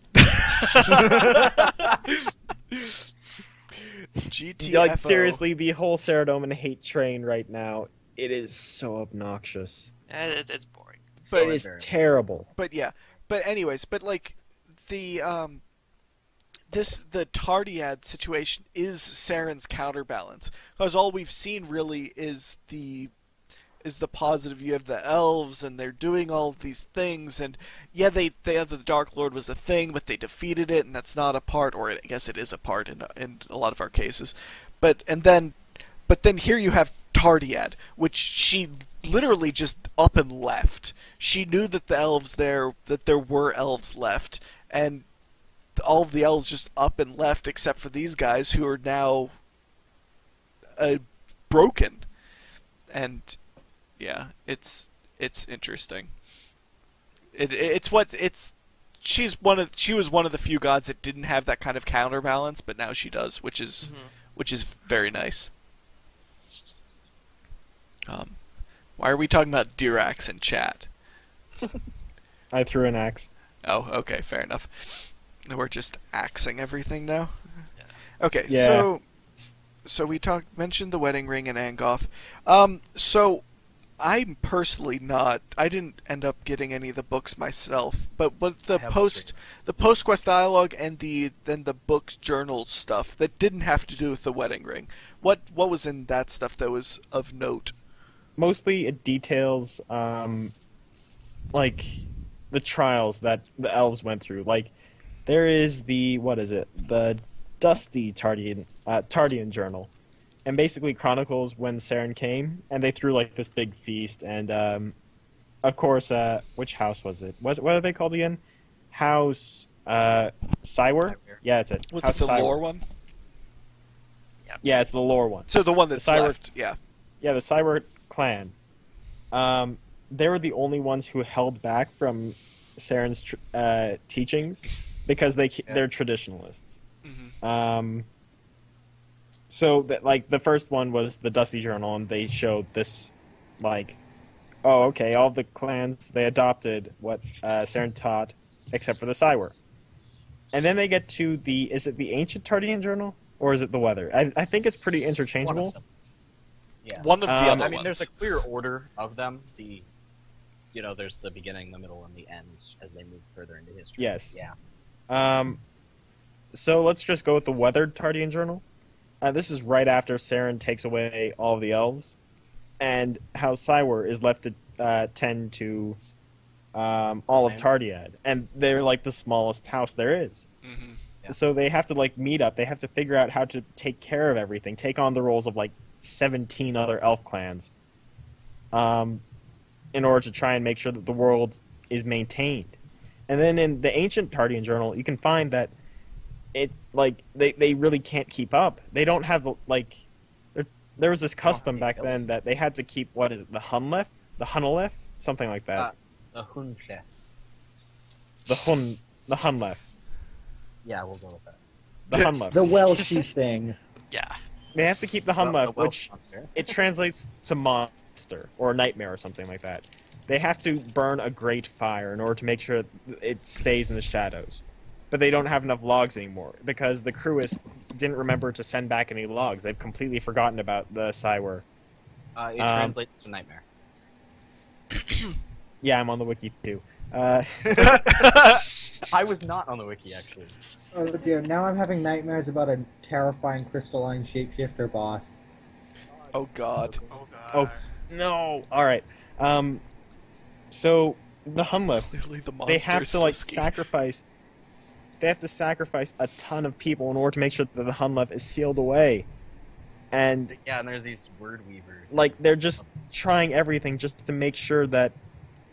GTFO. Like, seriously, the whole Saradomin hate train right now, it is so obnoxious. It's boring. But It is terrible. But yeah. But anyways, but like the the Tardiad situation is Saren's counterbalance, because all we've seen really is the positive. You have the elves, and they're doing all of these things, and yeah, the Dark Lord was a thing, but they defeated it, and that's not a part, or I guess it is a part in a lot of our cases. But then here you have Tardiad, which she literally just up and left. She knew that that there were elves left, and all of the elves just up and left, except for these guys who are now broken. And yeah, it's interesting. She was one of the few gods that didn't have that kind of counterbalance, but now she does, which is very nice. Why are we talking about Dirax in chat? I threw an axe. Oh, okay, fair enough. We're just axing everything now. Yeah. Okay, Yeah. so we mentioned the wedding ring and Angoth. So I'm personally not. I didn't end up getting any of the books myself, but the post quest dialogue and the book's journal stuff that didn't have to do with the wedding ring. What was in that stuff that was of note? Mostly it details, like, the trials that the elves went through. Like, there is the Dusty Tardian journal, and basically chronicles when Saren came, and they threw, like, this big feast, and, of course, which house was it? What are they called again? House, Cywar? Yeah, that's it. Was House it the Cywar. lore one? Yeah, it's the lore one. So the one that's Cywar- left, yeah. Yeah, the Cywar clan. They were the only ones who held back from Saren's teachings because they're traditionalists. Mm-hmm. So that, like, the first one was the Dusty Journal, and they showed this, like, oh, okay, all the clans, they adopted what Saren taught, except for the Cywar. And then they get to is it the Ancient Tardian Journal, or is it the Weather? I think it's pretty interchangeable. One of them. Yeah. One of the other I mean, ones. there's a clear order of them. There's the beginning, the middle, and the end as they move further into history. Yes. Yeah. So let's just go with the Weathered Tardian Journal. This is right after Saren takes away all of the elves, and how Cywar is left to tend to all of Tardiad, and they're like the smallest house there is. Mm-hmm. Yeah. So they have to, like, meet up. They have to figure out how to take care of everything, take on the roles of, like, 17 other elf clans, in order to try and make sure that the world is maintained. And then in the Ancient Tardian Journal, you can find that they really can't keep up. They don't have, like, there was this custom back then that they had to keep, what is it, the Hunalef? Something like that. The Hunche. The Hunlef. Yeah, we'll go with that. The Hunlef. The Welshy thing. Yeah. They have to keep the Hunlef, The which monster. it translates to monster or nightmare or something like that. They have to burn a great fire in order to make sure it stays in the shadows. But they don't have enough logs anymore because the crewist didn't remember to send back any logs. They've completely forgotten about the Cywar. It translates to nightmare. Yeah, I'm on the wiki too. I was not on the wiki, actually. Oh dear, now I'm having nightmares about a terrifying crystalline shapeshifter boss. Oh god. Oh god. Oh, no. All right. So the Hunlef, Clearly the monster they have is to, like, Slisky. sacrifice. they have to sacrifice a ton of people in order to make sure that the Hunlef is sealed away. And Yeah, and there's these word weavers. like they're just trying everything just to make sure that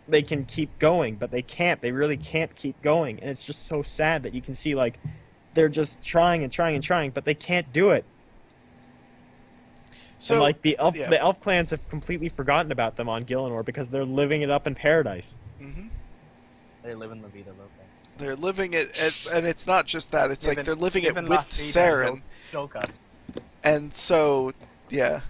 they can keep going, but they can't. They really can't keep going, and it's just so sad that you can see like they're just trying and trying and trying, but they can't do it. So And like the yeah. elf clans have completely forgotten about them on Gielinor because they're living it up in paradise. Mhm. They live in La Vida Loca. They're living it, and it's not just that. It's like they're living it Living La with Vida Saren, Loca. and so yeah.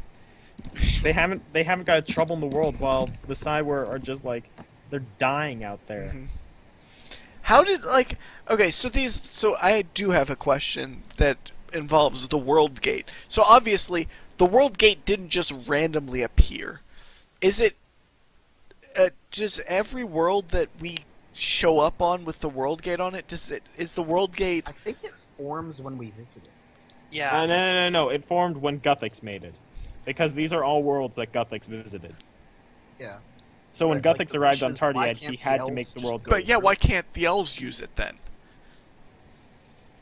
They haven't got a trouble in the world while the Cywar are just like they're dying out there. Mhm. How did okay? So I do have a question that involves the World Gate. So obviously, the World Gate didn't just randomly appear. Is it just every world that we show up on with the World Gate on it? Is the World Gate? I think it forms when we visit it. Yeah. No. It formed when Guthix made it, because these are all worlds that Guthix visited. Yeah. So when But, like, Guthix the arrived on question is, why Tardiad, he can't the had to make elves the just world go go. But yeah, why can't the elves use it then?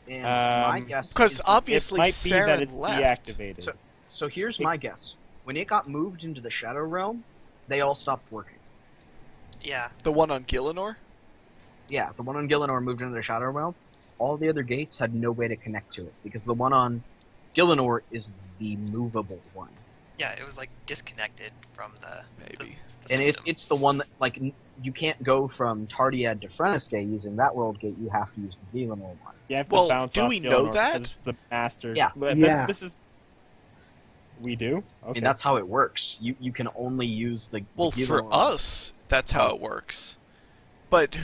And my Um, guess Because is It obviously might be that Saren it's left. deactivated. So here's my guess. When it got moved into the Shadow Realm, they all stopped working. Yeah. The one on Gielinor? Yeah, the one on Gielinor moved into the Shadow Realm. All the other gates had no way to connect to it, because the one on Gielinor is the movable one. Yeah, it was like disconnected from the Maybe. the And system. it's the one that, like, you can't go from Tardiad to Frenesque using that world gate, you have to use the Gielinor one. You have Well, to bounce do off we know Gielinor that? because it's the master. Yeah. But Yeah. This is. We do. Okay. I mean, that's how it works. You can only use the Well, the for Gielinor us, that's how it works. But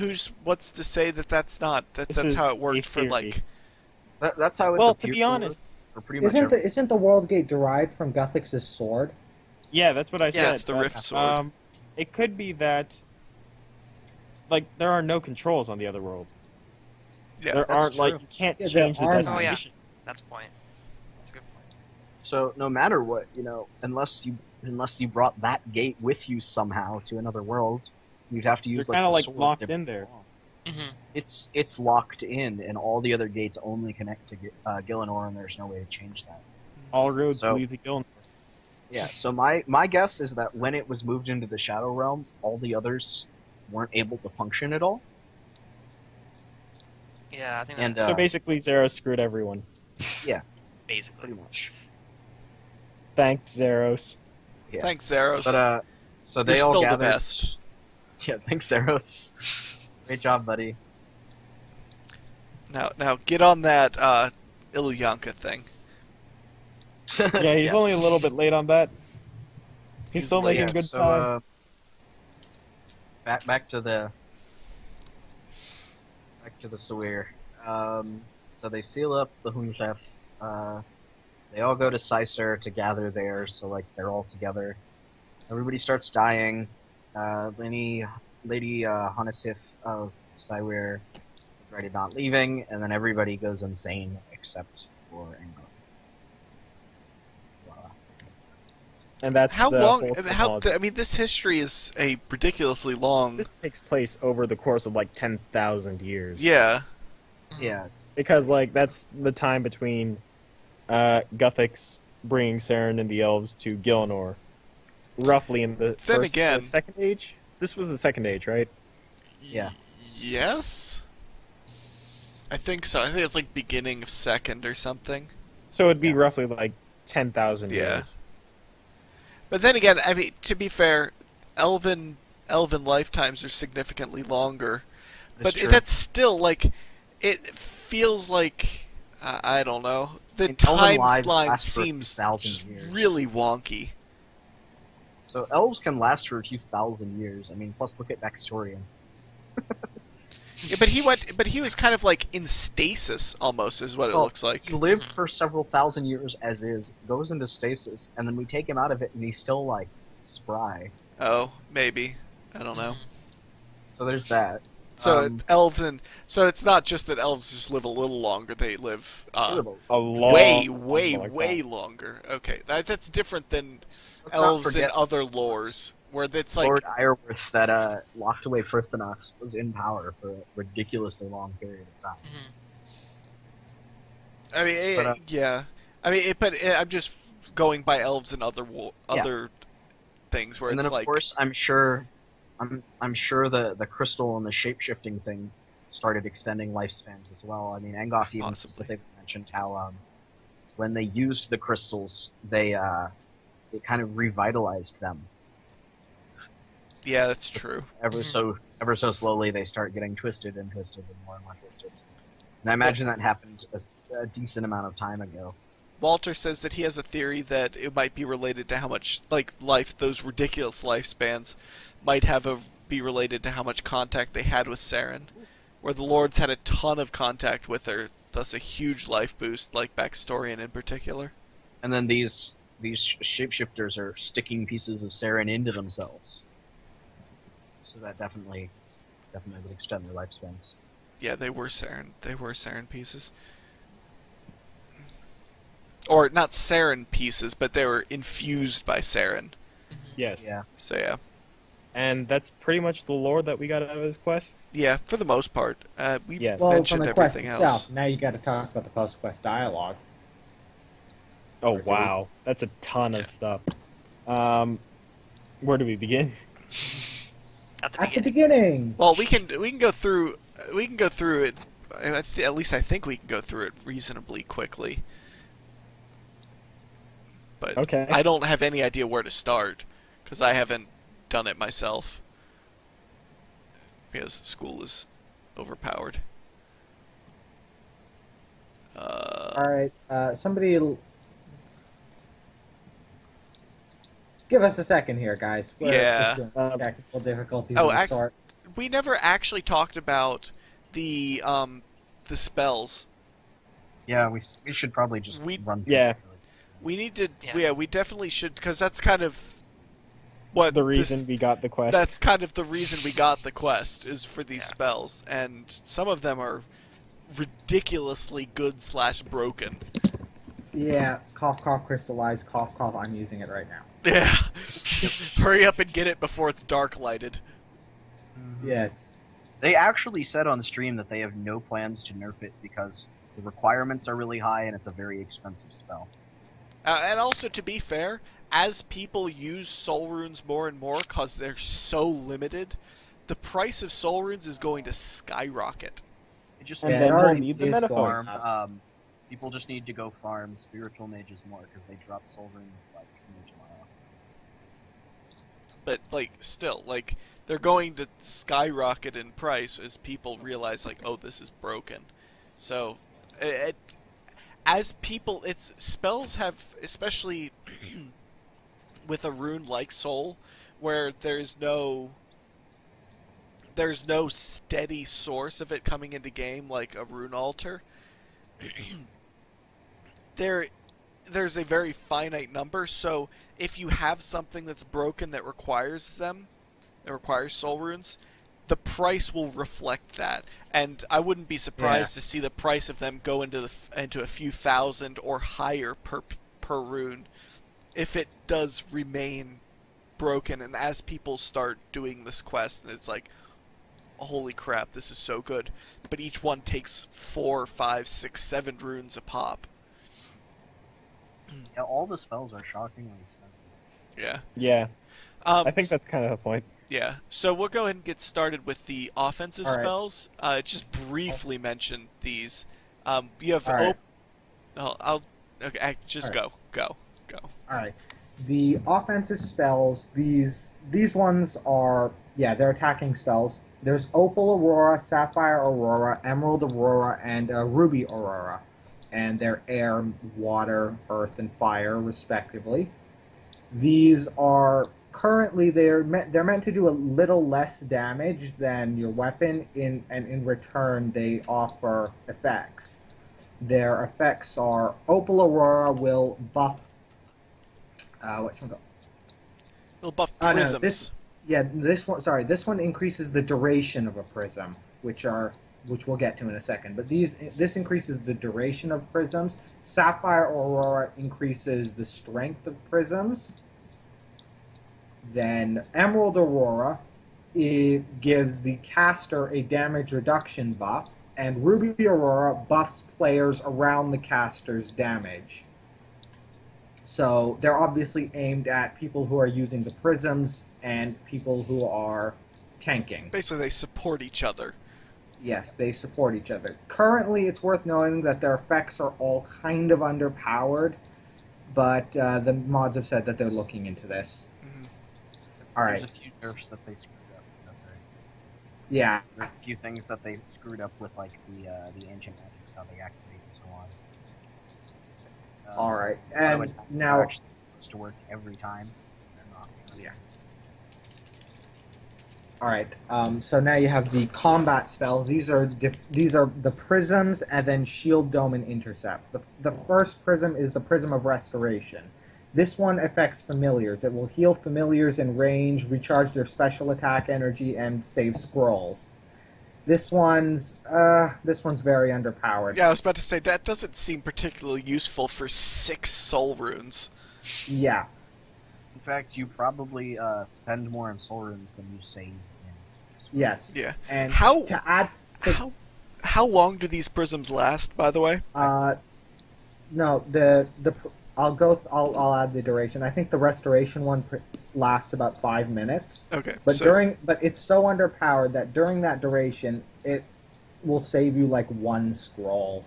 what's to say that that's not This that's how is it worked a for theory. like? That's how it's Well, appeared to be honest, for pretty much Isn't the World Gate derived from Guthix's sword? yeah, that's what I said. Yeah, it's the but, Rift Sword. It could be that, like, there are no controls on the other world. Yeah, There that's aren't like true. you can't Yeah, change the there are none. destination. That's a point. That's a good point. So no matter what, unless you brought that gate with you somehow to another world, you'd have to You're use kind of the like sword locked to- in there. Mm-hmm. It's locked in, and all the other gates only connect to Gielinor, and there's no way to change that. All roads So- lead to Gilnor. Yeah. So my guess is that when it was moved into the Shadow Realm, all the others weren't able to function at all, Yeah, I think and that So basically, Zeros screwed everyone. basically. pretty much. Thanks, Zeros. Yeah. Thanks, Zeros. But so they You're all still the gathered. best. Yeah. Thanks, Zeros. Great job, buddy. Now get on that Ilyanka thing. Yeah, he's only a little bit late on that. He's still late. making good so, time. back to the Sawir. So they seal up the Hunchef. They all go to Sicer to gather there, so like they're all together. Everybody starts dying. Lady Hanasif of Cywir regretted not leaving, and then everybody goes insane except for Anglo. And that's How the long? whole How? chronology. I mean, this history is a ridiculously long. This takes place over the course of like 10,000 years. Yeah. Yeah, Because like that's the time between Guthix bringing Saren and the elves to Gielinor, roughly in the Then first, again- second age. This was the second age, right? Yeah. Yes. I think so. I think it's like beginning of second or something. So it'd be roughly like 10,000 Yeah. years. But then again, I mean, to be fair, elven lifetimes are significantly longer. But true. that's still like, it feels like I don't know. The And elven lives timeline last for seems 1,000 years. really wonky. So elves can last for a few thousand years. I mean, plus look at Baxtorian. Yeah, but he was kind of like in stasis almost, is what it Well, looks like. He lived for several thousand years as is, goes into stasis, and then we take him out of it, and he's still like spry. Oh, maybe. I don't know. So there's that. So so it's not just that elves just live a little longer; they live A long, way longer. Okay, that's different than Let's not elves in forget other lores, where it's like Lord Ireworth that locked away Firthanos was in power for a ridiculously long period of time. Mhm. I mean, But, yeah. I mean, I'm just going by elves and other things where and then it's of like, course I'm sure the crystal and the shape shifting thing started extending lifespans as well. I mean, Angoth even Possibly. specifically mentioned how when they used the crystals, they it kind of revitalized them. yeah, that's true. Ever so slowly, they start getting twisted and more twisted. And I imagine that happened a decent amount of time ago. Walter says that he has a theory that it might be related to how much, like, those ridiculous lifespans might be related to how much contact they had with Saren, where the Lords had a ton of contact with her, thus a huge life boost, like Baxtorian in particular. And then these shapeshifters are sticking pieces of Saren into themselves, so that definitely would extend their lifespans. Yeah, they were Saren. They were Saren pieces. Or not Saren pieces, but they were infused by Saren. Yes. Yeah. So yeah. And that's pretty much the lore that we got out of this quest. Yeah, for the most part. We Yes. Well, from mentioned the quest everything itself, else. now you got to talk about the post-quest dialogue. Oh Okay. wow, that's a ton Yeah. of stuff. Where do we begin? At the At the beginning. beginning! Well, we can go through it. At least I think we can go through it reasonably quickly. But Okay. I don't have any idea where to start because I haven't done it myself because school is overpowered. Alright, somebody... Give us a second here, guys. We're Yeah. experiencing technical difficulties Oh, of the sort. We never actually talked about the spells. Yeah, we should probably just run through Yeah. it. We need to. Yeah. Yeah, we definitely should because that's kind of what The reason we got the quest. That's kind of the reason we got the quest is for these Yeah. spells, and some of them are ridiculously good / broken. Yeah, cough, cough, crystallize, cough, cough. I'm using it right now. Yeah. Hurry up and get it before it's dark lighted. Yes. They actually said on stream that they have no plans to nerf it because the requirements are really high and it's a very expensive spell. And also, to be fair, as people use soul runes more and more because they're so limited, the price of soul runes is going to skyrocket. It just And Yeah, then it we'll already need the is metaphors. farm. People just need to go farm spiritual mages more because they drop soul runes like no tomorrow. But, like, still, like, they're going to skyrocket in price as people realize, like, oh, this is broken. So, as people, spells have, especially with a rune like Soul, where there's no steady source of it coming into game like a rune altar. There's a very finite number, so if you have something that's broken that requires soul runes, the price will reflect that. And I wouldn't be surprised to see the price of them go into a few thousand or higher per rune if it does remain broken. And as people start doing this quest, and it's like, holy crap, this is so good. But each one takes 4, 5, 6, 7 runes a pop. Yeah, all the spells are shockingly expensive. Yeah. Yeah, I think that's kind of the point. Yeah. So we'll go ahead and get started with the offensive All right. spells. Just briefly mention these. You have... All right. Okay, just All go. Alright. The offensive spells, these ones are, they're attacking spells. There's Opal Aurora, Sapphire Aurora, Emerald Aurora, and Ruby Aurora. And they're air, water, earth, and fire, respectively. These are currently they're meant to do a little less damage than your weapon, and in return they offer effects. Their effects are Opal Aurora will buff. It'll buff No, prisms. this one increases the duration of a prism, which we'll get to in a second. But this increases the duration of prisms. Sapphire Aurora increases the strength of prisms. Then Emerald Aurora, it gives the caster a damage reduction buff, and Ruby Aurora buffs players around the caster's damage. So they're obviously aimed at people who are using the prisms and people who are tanking. Basically, they support each other. Yes, they support each other. Currently, it's worth noting that their effects are all kind of underpowered, but the mods have said that they're looking into this. All right. There's a few nerfs that they screwed up. Yeah. There's a few things that they screwed up with, like the ancient magics, how they activate and so on. All right. A lot of And attacks now, are actually supposed to work every time. They're not. Yeah. All right. So now you have the combat spells. These are the prisms, and then shield, dome, and intercept. The first prism is the prism of restoration. This one affects familiars. It will heal familiars in range, recharge their special attack energy, and save scrolls. This one's very underpowered. Yeah, I was about to say, that doesn't seem particularly useful for 6 soul runes. Yeah. In fact, you probably spend more in soul runes than you save in. Yes. Yeah. And How- to add to, How long do these prisms last, by the way? no, I'll add the duration. I think the restoration one lasts about 5 minutes. Okay. But it's so underpowered that during that duration it will save you like 1 scroll.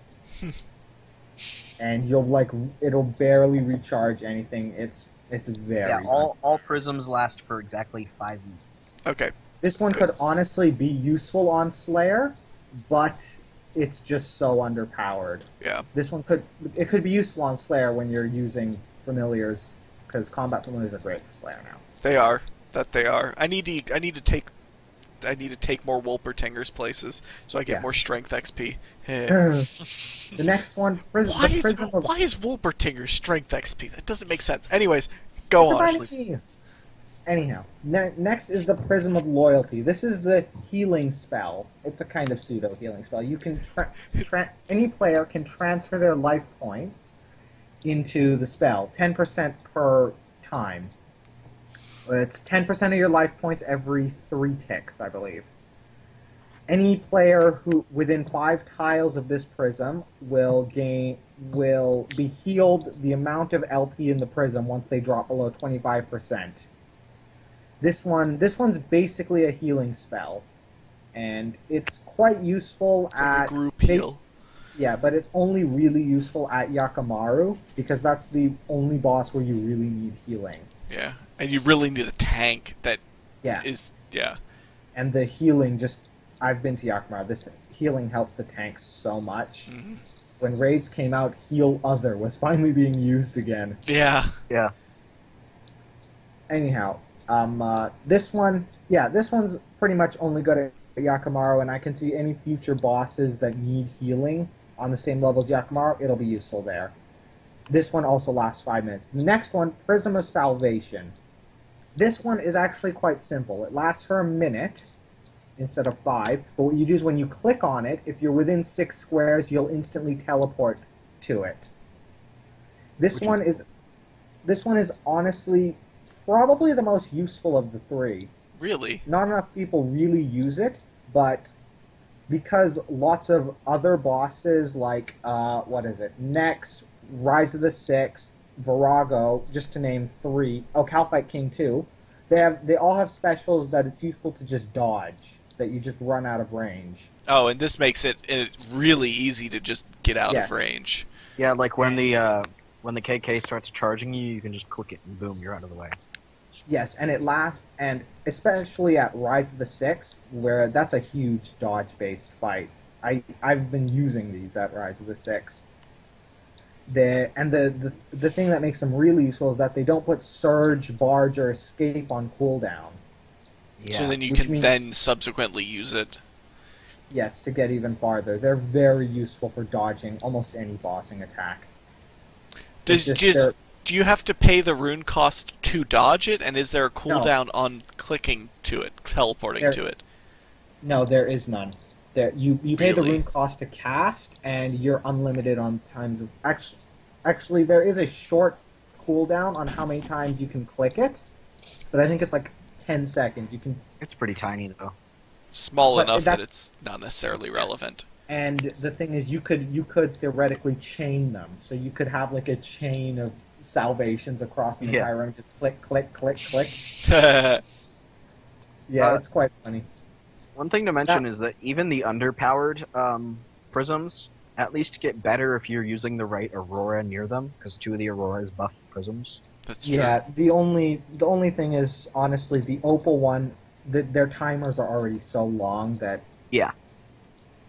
And it'll barely recharge anything. It's very Yeah, all prisms last for exactly 5 minutes. Okay. This one could honestly be useful on Slayer, but it's just so underpowered. Yeah. This one could be useful on Slayer when you're using familiars, because combat familiars are great for Slayer now. They are. They are. I need to take more Wolpertinger's places so I get Yeah. more strength XP. The next one, Why is Wolpertinger's strength XP? That doesn't make sense. Anyways, go on. Anyhow, next is the Prism of Loyalty. This is the healing spell. It's a kind of pseudo healing spell. You can any player can transfer their life points into the spell, 10% per time. It's 10% of your life points every 3 ticks, I believe. Any player who within 5 tiles of this prism will be healed the amount of LP in the prism once they drop below 25%. This one's basically a healing spell, and it's quite useful Like a group heal. Yeah, but it's only really useful at Yakamaru because that's the only boss where you really need healing. Yeah, and you really need a tank that Yeah. is yeah. And the healing I've been to Yakamaru. This healing helps the tanks so much. Mhm. When raids came out, Heal Other was finally being used again. Yeah. Yeah. Anyhow, this one's pretty much only good at Yakamaru, and I can see any future bosses that need healing on the same level as Yakamaru, it'll be useful there. This one also lasts 5 minutes. The next one, Prism of Salvation. This one is actually quite simple. It lasts for a minute instead of 5, but what you do is when you click on it, if you're within 6 squares, you'll instantly teleport to it. This one is honestly probably the most useful of the 3. Really? Not enough people really use it, but because lots of other bosses like Nex, Rise of the Six, Virago, just to name 3. Oh, Calphite King too. They all have specials that it's useful to just dodge, that you just run out of range. Oh, and this makes it really easy to just get out Yes. of range. Yeah, like when the KK starts charging you, you can just click it and boom, you're out of the way. Yes, and and especially at Rise of the Six, where that's a huge dodge-based fight. I've been using these at Rise of the Six. The thing that makes them really useful is that they don't put Surge, Barge, or Escape on cooldown. Yeah. So then you Which can means- then subsequently use it. Yes, to get even farther. They're very useful for dodging almost any bossing attack. It's just Do you have to pay the rune cost to dodge it, and is there a cooldown on clicking to it, teleporting to it? No, there is none. You pay the Really? rune cost to cast, and you're unlimited on times of... Actually, there is a short cooldown on how many times you can click it, but I think it's like 10 seconds. You can, It's pretty tiny though. Small But enough that that's- it's not necessarily relevant. And the thing is, you could theoretically chain them, so you could have like a chain of salvations across the entire room, just click, click, click, click. Yeah, it's quite funny. One thing to mention is that even the underpowered prisms at least get better if you're using the right Aurora near them, because 2 of the Auroras buff prisms. That's true. Yeah, the only thing is, honestly, the Opal one, their timers are already so long that... Yeah.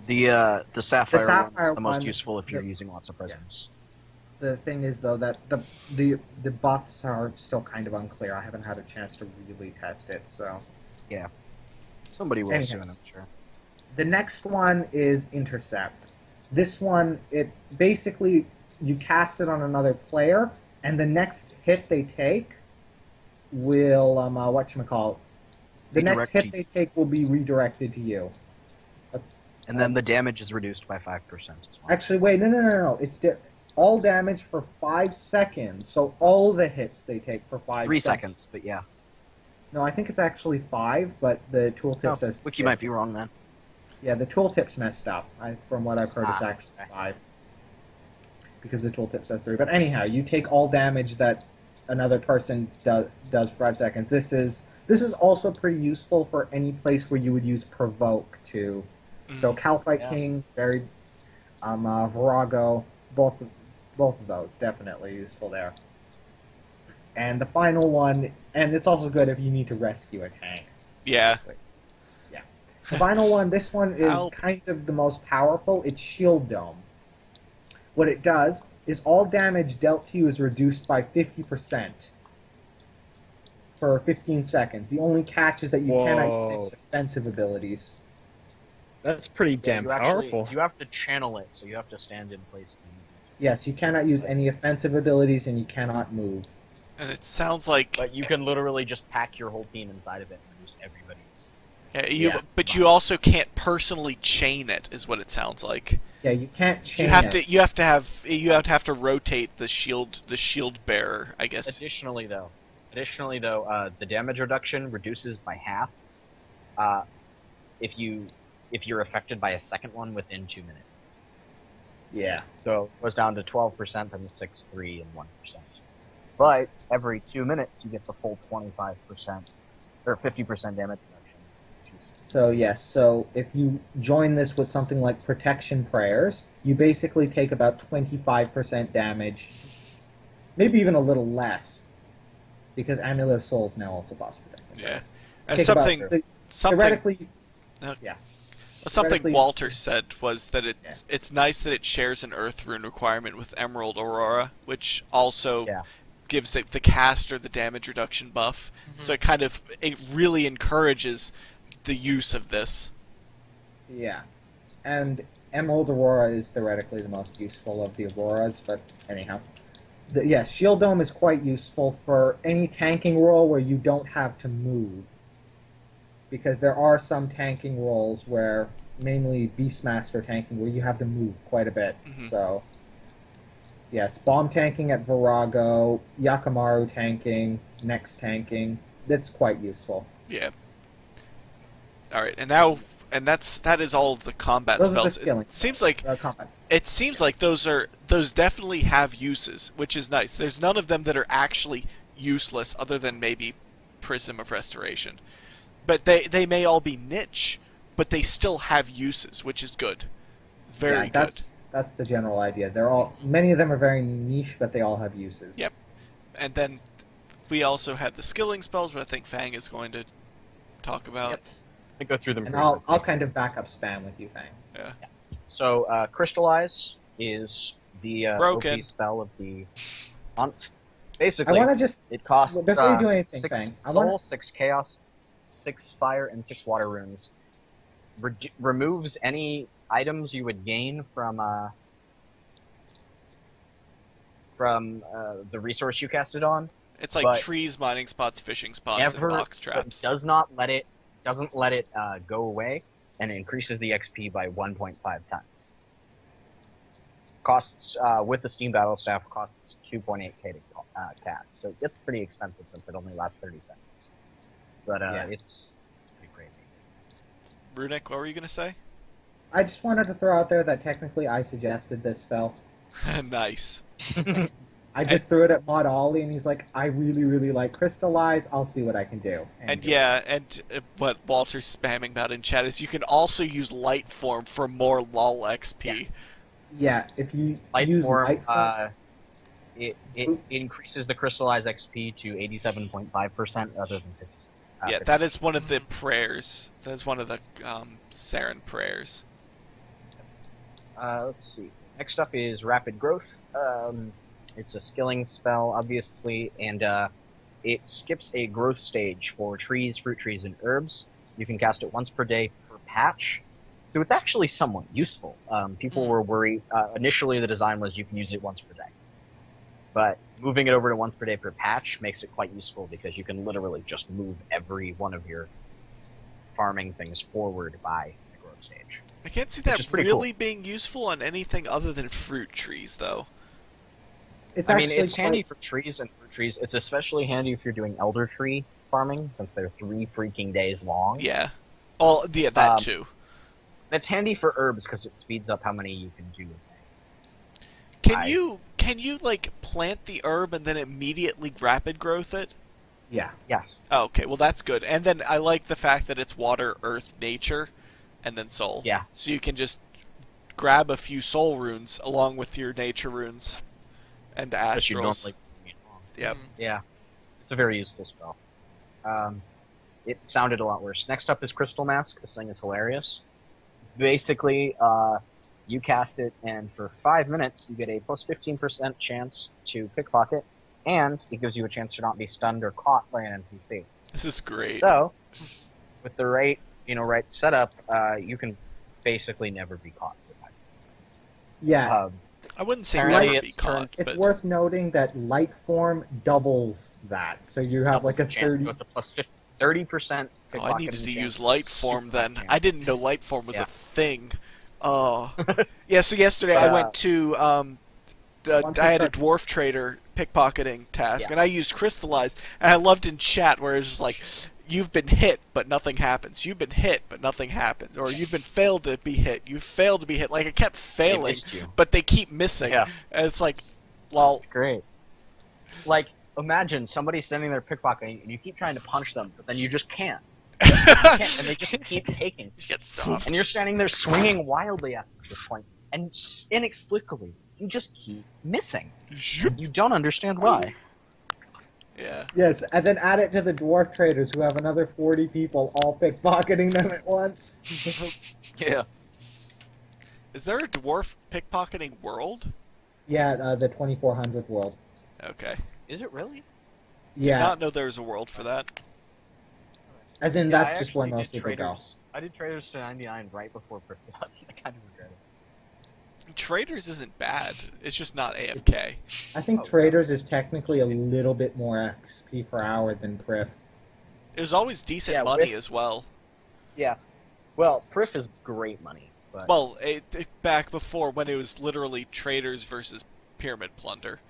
The Sapphire one is the most one, useful if you're using lots of prisms. Yeah. The thing is, though, that the buffs are still kind of unclear. I haven't had a chance to really test it, so... Yeah. Somebody will soon, I'm sure. The next one is Intercept. This one, it basically, you cast it on another player, and the next hit they take will, whatchamacallit, the next hit they take will be redirected to you. And then the damage is reduced by 5% as well. Actually, wait, no. It's all damage for 5 seconds, so all the hits they take for 5 seconds. 3 seconds, but yeah. No, I think it's actually 5, but the tooltip says... Wiki might be wrong then. Yeah, the tooltip's messed up. From what I've heard, it's actually 5. Because the tooltip says 3. But anyhow, you take all damage that another person does for 5 seconds. This is also pretty useful for any place where you would use Provoke to... So Calphite King, Virago, both of those definitely useful there. And the final one, and it's also good if you need to rescue a tank. Yeah. Yeah. The final one, this one is kind of the most powerful. It's Shield Dome. What it does is all damage dealt to you is reduced by 50% for 15 seconds. The only catch is that you cannot use any defensive abilities. That's pretty damn powerful. You have to channel it, so you have to stand in place to use it. Yes, you cannot use any offensive abilities, and you cannot move. And it sounds like... But you can literally just pack your whole team inside of it and reduce everybody's... But you also can't personally chain it, is what it sounds like. Yeah, you can't chain You have to have to rotate the shield bearer, I guess. Additionally, though, the damage reduction reduces by half. If you're affected by a second one within 2 minutes. Yeah. So it goes down to 12%, then 6, 3, and 1%. But every 2 minutes, you get the full 25% or 50% damage reduction. So yes, so if you join this with something like Protection Prayers, you basically take about 25% damage, maybe even a little less, because Amulet of Souls now also buffs Protection Prayers. And theoretically, yeah. Something Walter said was that it's nice that it shares an Earth Rune requirement with Emerald Aurora, which also gives the caster the damage reduction buff. So it really encourages the use of this. Yeah, and Emerald Aurora is theoretically the most useful of the Auroras, but anyhow. Yes, Shield Dome is quite useful for any tanking role where you don't have to move. Because there are some tanking roles where, mainly Beastmaster tanking, where you have to move quite a bit. So, yes, bomb tanking at Virago, Yakamaru tanking, Nex tanking, that's quite useful. Yeah. Alright, and that is all of the combat those spells. Are the skilling it seems like those definitely have uses, which is nice. There's none of them that are actually useless other than maybe Prism of Restoration. But they may all be niche, but they still have uses, which is good. Very good. That's the general idea. Many of them are very niche, but they all have uses. Yep. And then we also have the skilling spells, which I think Fang is going to talk about. Yes. I go through them. And I'll kind of back up spam with you, Fang. Yeah. So Crystallize is the OP spell of the month. Basically, it costs before you do anything, 6 Fang, soul, 6 chaos, 6 fire, and 6 water runes. Removes any items you would gain from the resource you cast it on. It's like trees, mining spots, fishing spots, and box traps. Doesn't let it go away, and it increases the XP by 1.5 times. Costs with the Steam Battle Staff costs 2.8k to cast, so it gets pretty expensive since it only lasts 30 seconds. But it's pretty crazy. Runic, what were you gonna say? I just wanted to throw out there that technically I suggested this spell. Nice. I just threw it at Mod Ollie, and he's like, I really, really like Crystallize. I'll see what I can do. And do yeah, and what Walter's spamming about in chat is you can also use Light Form for more LOL XP. Yes. Yeah, if you Light use form, Light Form... it increases the crystallized XP to 87.5% rather than 50. Yeah, that is one of the prayers. That is one of the Saren prayers. Let's see. Next up is Rapid Growth. It's a skilling spell, obviously, and it skips a growth stage for trees, fruit trees, and herbs. You can cast it once per day per patch. So it's actually somewhat useful. People were worried. Initially, the design was you can use it once per day. But moving it over to once per day per patch makes it quite useful because you can literally just move every one of your farming things forward by the growth stage. I can't see that cool. really being useful on anything other than fruit trees, though. It's it's handy for trees and fruit trees. It's especially handy if you're doing elder tree farming, since they're 3 freaking days long. Yeah. Oh, yeah, that too. That's handy for herbs because it speeds up how many you can do. Can you like plant the herb and then immediately rapid growth it? Yeah. Yes. Oh, okay, well that's good. And then I like the fact that it's water, earth, nature, and then soul. Yeah. So you can just grab a few soul runes along with your nature runes and astrals. Yep. Yeah. It's a very useful spell. It sounded a lot worse. Next up is Crystal Mask. This thing is hilarious. Basically, you cast it, and for 5 minutes, you get a plus 15% chance to pickpocket, and it gives you a chance to not be stunned or caught by an NPC. This is great. So, with the right setup, you can basically never be caught for 5 minutes. Yeah. I wouldn't say apparently never be caught. It's worth noting that Light Form doubles that, so you have like a 30... So it's a plus 30%. Oh, I needed to use Light Form then. I didn't know Light Form was a thing. Oh. Yeah, so yesterday I went to, I had a dwarf trader pickpocketing task, and I used Crystallize, and I loved in chat where it was just like, you've been hit, but nothing happens. You've been hit, but nothing happens. Or you've been failed to be hit. You've failed to be hit. Like, it kept failing, but they keep missing. Yeah. And it's like, lol. It's great. Like, imagine somebody standing there pickpocketing, and you keep trying to punch them, but then you just can't. And they just keep taking. You get stopped. And you're standing there swinging wildly at this point, and inexplicably, you just keep missing. You don't understand why. Yeah. Yes, and then add it to the dwarf traders who have another 40 people all pickpocketing them at once. Yeah. Is there a dwarf pickpocketing world? Yeah, the 2400 world. Okay. Is it really? Yeah. Did not know there was a world for that. As in, that's just where most people go. I did Traders to 99 right before Prithos. I kind of regret it. Traders isn't bad. It's just not AFK. I think Traders is technically a little bit more XP per hour than Prith. It was always decent money as well. Yeah. Well, Prith is great money. But... Well, back before when it was literally Traders versus Pyramid Plunder.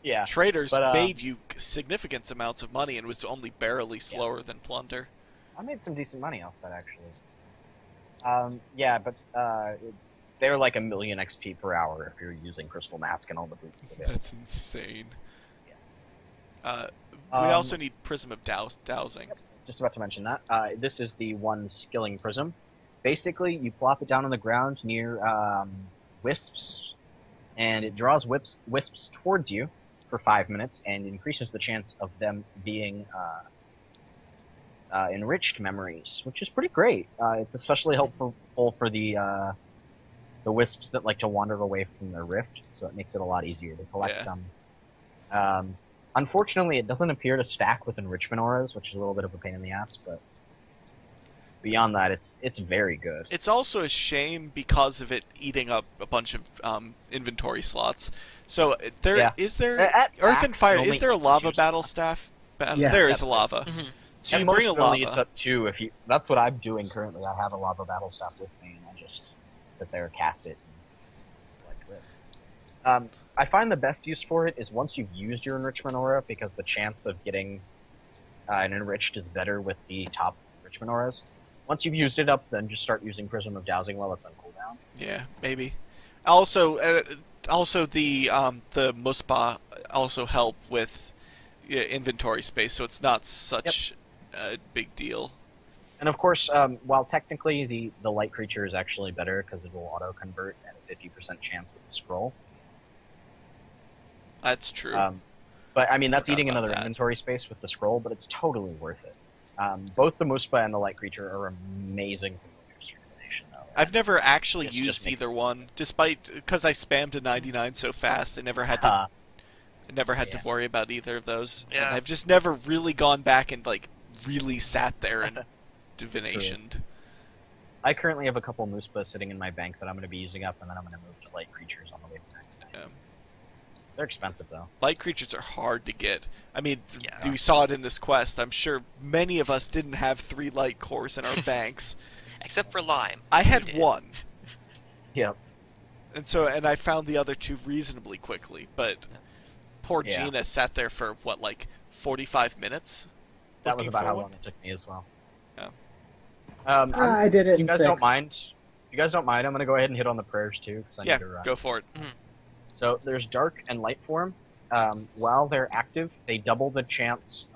Yeah. Traders made you significant amounts of money and was only barely slower than Plunder. I made some decent money off that, actually. They're like 1 million XP per hour if you're using Crystal Mask and all the boosts. That's insane. Yeah. We also need Prism of Dowsing. Yep. Just about to mention that. This is the one skilling prism. Basically, you plop it down on the ground near wisps, and it draws wisps towards you for 5 minutes and increases the chance of them being enriched memories, which is pretty great. It's especially helpful for the wisps that like to wander away from their rift, so it makes it a lot easier to collect them. Unfortunately, it doesn't appear to stack with enrichment auras, which is a little bit of a pain in the ass, but beyond that, it's very good. It's also a shame because of it eating up a bunch of inventory slots. So is there Earth and Fire? Is there a lava battle staff? Yeah. There is a lava. Mm-hmm. So and you bring a lava. It's up to if you. That's what I'm doing currently. I have a lava battle staff with me, and I just sit there, cast it, and collect risks. I find the best use for it is once you've used your enrichment aura, because the chance of getting an enriched is better with the top enrichment auras. Once you've used it up, then just start using Prism of Dowsing while it's on cooldown. down. Yeah, maybe. Also, the Muspa also help with inventory space, so it's not such a big deal. And of course, while technically the light creature is actually better because it will auto convert at a 50% chance with the scroll. That's true. But I mean, that's Forgot eating about another that. inventory space with the scroll, but it's totally worth it. Both the Muspa and the light creature are amazing familiars for divination, though. I've never actually It's used just makes either it- one, despite because I spammed a 99 so fast. I never had to Yeah. worry about either of those. And Yeah. I've just never really gone back and like really sat there and divinationed. I currently have a couple Muspa sitting in my bank that I'm going to be using up, and then I'm going to move to light creatures on the way back. They're expensive, though. Light creatures are hard to get. I mean, Yeah. we saw it in this quest. I'm sure many of us didn't have 3 light cores in our banks. Except for Lime. I who had did. 1. Yep. And I found the other 2 reasonably quickly, but poor Yeah. Gina sat there for what, like 45 minutes? That was looking about how for long one? it took me as well. Yeah. I did it If you in guys 6. don't mind, if you guys don't mind, I'm going to go ahead and hit on the prayers too, because I Yeah, need to run. go for it. So there's dark and light form. While they're active, they double the chance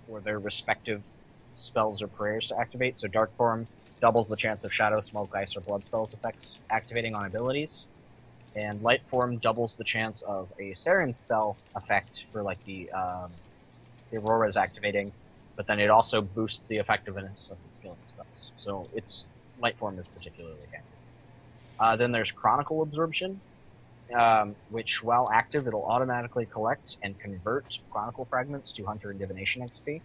for their respective spells or prayers to activate. So dark form doubles the chance of shadow, smoke, ice, or blood spells effects activating on abilities, and light form doubles the chance of a Saren spell effect for like the Aurora's activating, but then it also boosts the effectiveness of the skill and spells. So its light form is particularly handy. Then there's Chronicle Absorption, which, while active, it'll automatically collect and convert Chronicle Fragments to Hunter and Divination XP.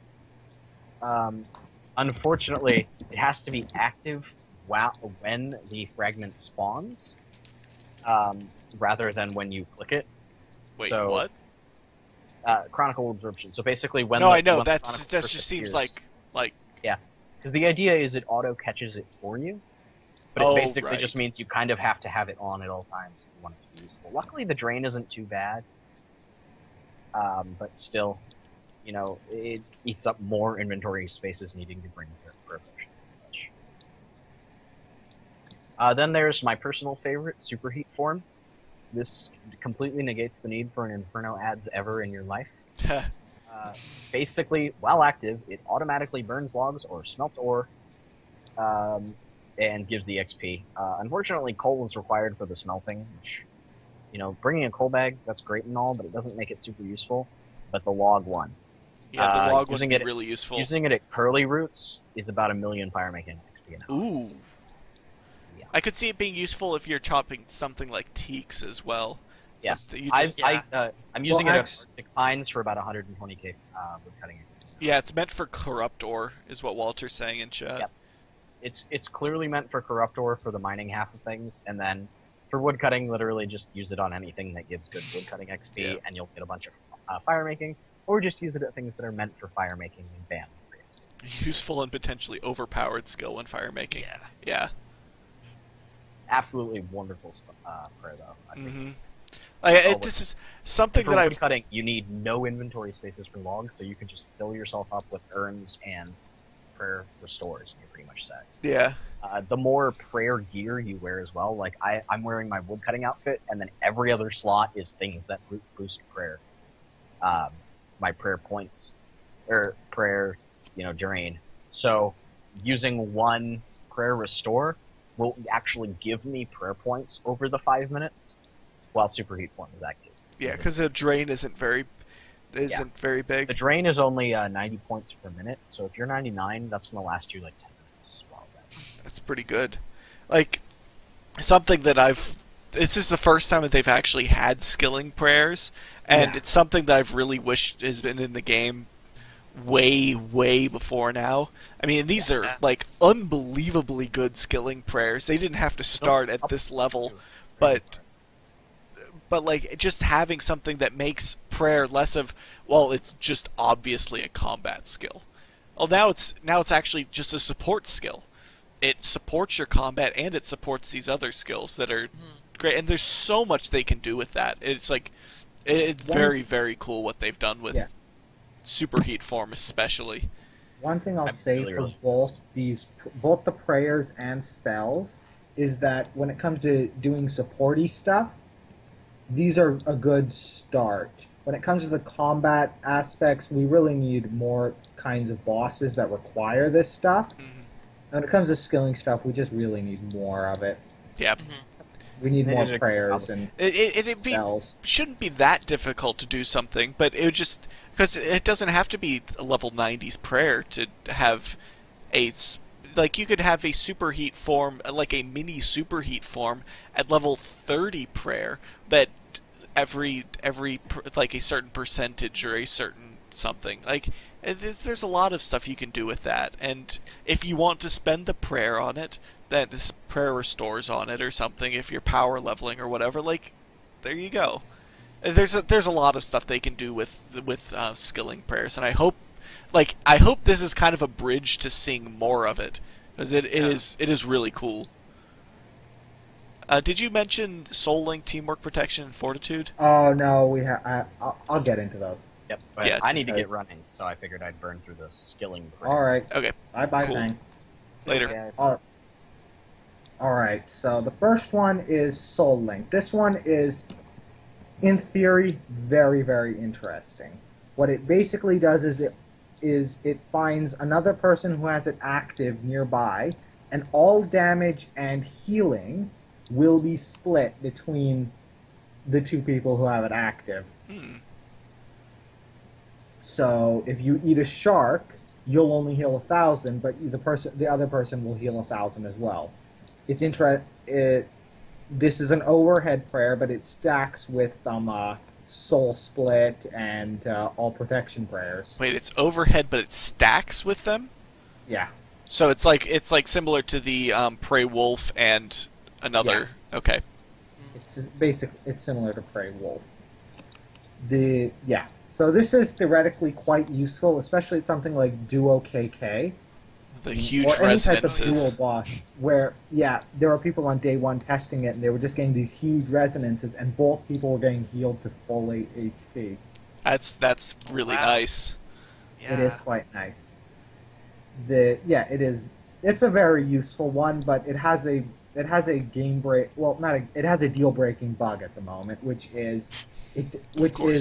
Unfortunately, it has to be active when the fragment spawns, rather than when you click it. Wait, So, what? Chronicle Absorption. So basically, when No, the, I know. when the That Chronicle just first seems appears- like because the idea is it auto catches it for you, but Oh, it basically right. just means you kind of have to have it on at all times if you want it to be useful. Luckily, the drain isn't too bad, but still, you know, it eats up more inventory spaces needing to bring for potions and such. Then there's my personal favorite, Superheat form. This completely negates the need for an Inferno adds ever in your life. Basically, while active, it automatically burns logs or smelts ore, and gives the XP. Unfortunately, coal is required for the smelting, which, you know, bringing a coal bag, that's great and all, but it doesn't make it super useful. But the log one. yeah, the log would using be it- really useful. Using it at Curly Roots is about 1,000,000 fire making XP an hour. Ooh. Yeah. I could see it being useful if you're chopping something like teaks as well. Yeah. Something you just, I'm using Well, it act- at Arctic Pines for about 120k wood cutting. yeah, it's meant for corrupt ore, is what Walter's saying in chat. Yep. It's clearly meant for corrupt ore for the mining half of things, and then for wood cutting, literally just use it on anything that gives good wood cutting XP, Yeah. and you'll get a bunch of fire making, or just use it at things that are meant for fire making and bam. Useful and potentially overpowered skill when fire making. Yeah. Yeah. Absolutely wonderful prayer though. I think. Mm-hmm. Always. This is something For that wood I've cutting, you need no inventory spaces for logs, so you can just fill yourself up with urns and prayer restores, and you're pretty much set. yeah. The more prayer gear you wear as well, like I'm wearing my woodcutting outfit, and then every other slot is things that boost prayer. My prayer points, or prayer, drain. So using one prayer restore will actually give me prayer points over the 5 minutes, while superheat form is active. Yeah, because the drain isn't very very The big. drain is only 90 points per minute, so if you're 99, that's going to last you like 10 minutes. While that. That's pretty good. Like something that this is the first time that they've actually had skilling prayers, and Yeah. it's something that I've really wished has been in the game way before now. I mean, these are like unbelievably good skilling prayers. They didn't have to start at this level, but like just having something that makes prayer less of, well, it's just obviously a combat skill. Well, now it's actually just a support skill. It supports your combat and it supports these other skills that are great, and there's so much they can do with that. It's like it's very, very cool what they've done with superheat form especially. One thing I'll I'm say really for really- both the prayers and spells is that when it comes to doing supporty stuff, these are a good start. When it comes to the combat aspects, we really need more kinds of bosses that require this stuff. Mhm. When it comes to skilling stuff, we just really need more of it. Yep. We need They more need to- prayers and spells. Shouldn't be that difficult to do something, but it would just because it doesn't have to be a level 90s prayer to have like you could have a superheat form, like a mini superheat form at level 30 prayer that every like a certain percentage or a certain something like there's a lot of stuff you can do with that, and if you want to spend the prayer on it, then this prayer restores on it or something if you're power leveling or whatever, like there you go. There's a lot of stuff they can do with skilling prayers, and I hope this is kind of a bridge to seeing more of it, because it is really cool. Did you mention Soul Link, Teamwork, Protection, and Fortitude? Oh no, we have. I'll get into those. Yep. But Yeah, I need to get because- running, so I figured I'd burn through the skilling. All right. Okay, Bye, Cool. Fang. later. Guys. All right. So the first one is Soul Link. This one is, in theory, very, very interesting. What it basically does is it finds another person who has it active nearby, and all damage and healing will be split between the two people who have it active. Hmm. So if you eat a shark, you'll only heal 1,000, but the other person will heal 1,000 as well. It's this is an overhead prayer, but it stacks with soul split and all protection prayers. Wait, it's overhead, but it stacks with them. Yeah. So it's like similar to the Prey Wolf and another. Okay. It's similar to Prey Wolf. So this is theoretically quite useful, especially at something like Duo KK. The huge or any type of resonances. dual boss where, there were people on day one testing it, and they were just getting these huge resonances, and both people were getting healed to full 8 HP. That's really Wow. nice. Yeah. It is quite nice. It is. It's a very useful one, but it has a game break. Well, it has a deal breaking bug at the moment, which is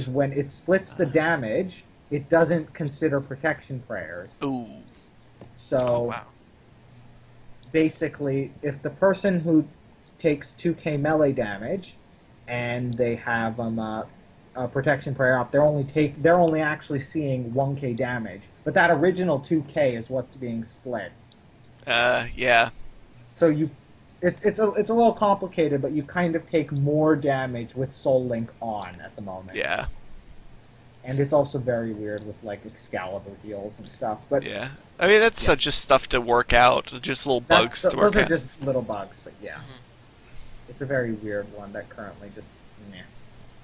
when it splits the damage, it doesn't consider protection prayers. Ooh. So Oh, wow. basically, if the person who takes 2k melee damage and they have a protection prayer up, they're only actually seeing 1k damage. But that original 2k is what's being split. Yeah. So it's a little complicated, but you kind of take more damage with Soul Link on at the moment. Yeah. And it's also very weird with like Excalibur heals and stuff. But Yeah. I mean, that's just stuff to work out. Just little bugs to work those are out. just little bugs, but yeah. Mhm. It's a very weird one that currently just meh.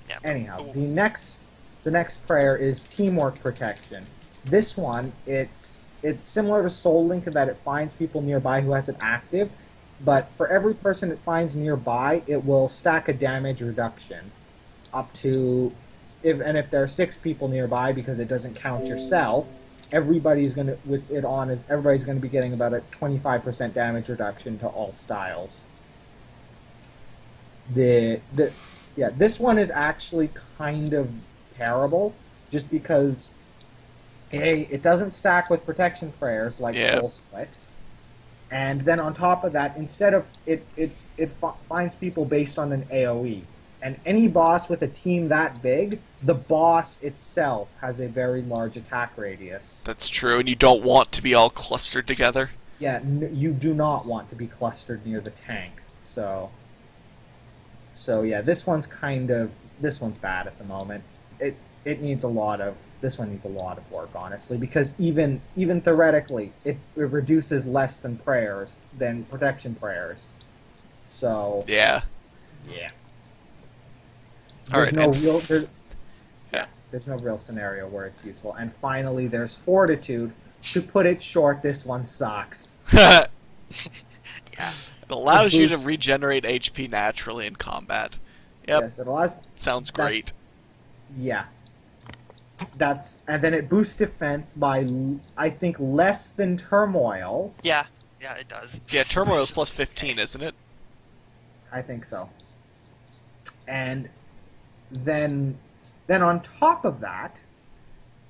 Yeah. Anyhow, Cool. the next prayer is Teamwork Protection. This one, it's similar to Soul Link in that it finds people nearby who has it active, but for every person it finds nearby, it will stack a damage reduction up to if there are 6 people nearby, because it doesn't count yourself, everybody's gonna be getting about a 25% damage reduction to all styles. This one is actually kind of terrible, just because it doesn't stack with protection prayers like Soul Split, and then on top of that, instead of it finds people based on an AOE, and any boss with a team that big, the boss itself has a very large attack radius. That's true, and you don't want to be all clustered together. Yeah, you do not want to be clustered near the tank. So yeah, this one's bad at the moment. This one needs a lot of work, honestly, because even theoretically, it reduces less than protection prayers. So Yeah. So All there's right, there's no real scenario where it's useful. And finally, there's Fortitude. To put it short, this one sucks. It Yeah. allows you to boosts- regenerate HP naturally in combat. Yep. Yes, it allows. Sounds great. Yeah. And then it boosts defense by, I think, less than Turmoil. Yeah. Yeah, it does. Yeah, Turmoil's Which is plus 15, isn't it? I think so. And then on top of that,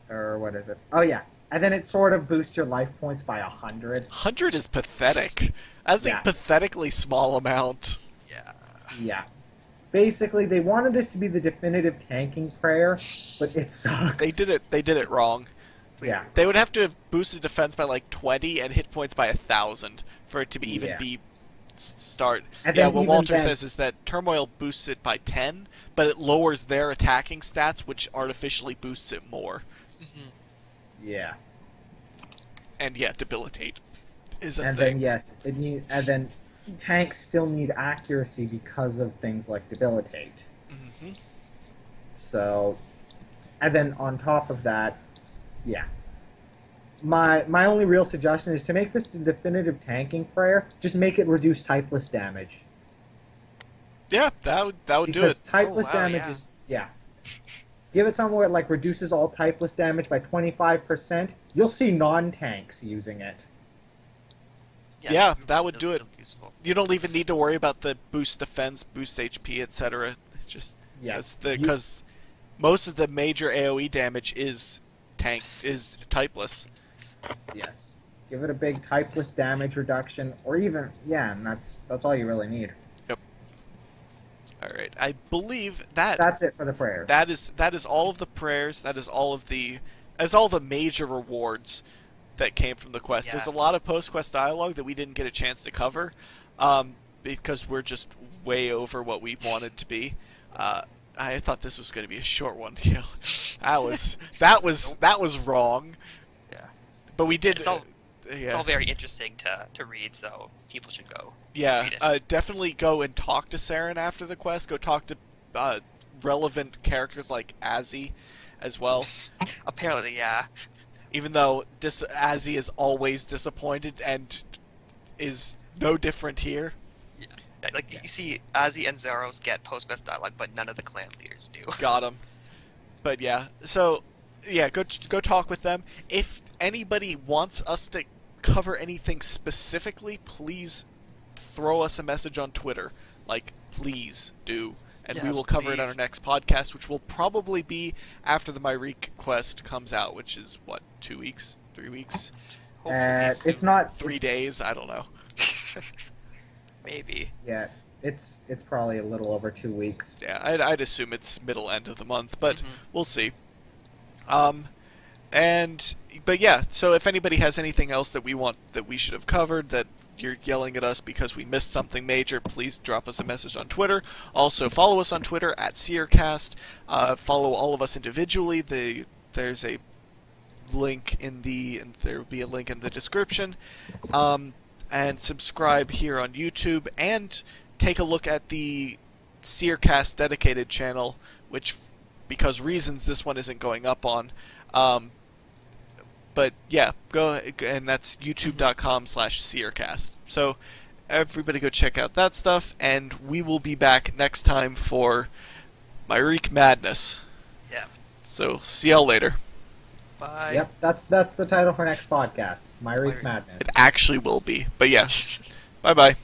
or what is it? Oh yeah, and then it sort of boosts your life points by 100. 100 is pathetic. That's Yeah. a pathetically small amount. Yeah. Yeah. Basically, they wanted this to be the definitive tanking prayer, but it sucks. They did it wrong. Yeah. They would have to have boosted defense by like 20 and hit points by 1,000 for it to be even Yeah. be start. And Yeah, then what even Walter then- says is that Turmoil boosts it by 10, but it lowers their attacking stats, which artificially boosts it more. Yeah. And yeah, debilitate is a And thing. then yes, and then tanks still need accuracy because of things like debilitate. Mhm. So, and then on top of that, yeah. My only real suggestion is to make this the definitive tanking prayer. Just make it reduce typeless damage. Yeah, that would do Because it. typeless Oh, wow, damage yeah. is Give it somewhere like reduces all typeless damage by 25%. You'll see non-tanks using it. Yeah, that would do it. it'll be Useful. You don't even need to worry about the boost defense, boost HP, etc. Just Yeah. because most of the major AoE damage is typeless. Yes. Give it a big typeless damage reduction, or even and that's all you really need. All right, I believe that That's it for the prayers. that is all of the prayers. That is all the major rewards that came from the quest. Yeah. There's a lot of post-quest dialogue that we didn't get a chance to cover because we're just way over what we wanted to be. I thought this was going to be a short one. that was wrong. Yeah. But we did. It's all yeah. It's all very interesting to read, so people should go. Yeah, read it. definitely go and talk to Saren after the quest. Go talk to relevant characters like Azzy as well. Apparently, yeah. Even though Azzy is always disappointed and is no different here. Yeah, like you see, Azzy and Zaros get post-quest dialogue, but none of the clan leaders do. Got him. But yeah, so yeah, go talk with them. If anybody wants us to cover anything specifically, please throw us a message on Twitter. Like, please do. And we Yes, will cover it on our please. next podcast, which will probably be after the Myrique quest comes out, which is, what, 2 weeks? 3 weeks? Hopefully soon. It's not 3 days? I don't know. Maybe. Yeah, it's probably a little over 2 weeks. Yeah, I'd assume it's middle end of the month, but Mhm. we'll see. But yeah, so if anybody has anything else that we should have covered, that you're yelling at us because we missed something major, please drop us a message on Twitter. Also, follow us on Twitter at Seercast. Follow all of us individually. There's a link and there will be a link in the description. And subscribe here on YouTube, and take a look at the Seercast dedicated channel, which, because reasons, this one isn't going up on. But yeah, go, and that's youtube.com/Seercast. So everybody go check out that stuff, and we will be back next time for Myrique Madness. Yeah. So see y'all later. Bye. Yep, that's the title for next podcast. Myrique Myrique. Madness. It actually will be, but yeah. Bye bye.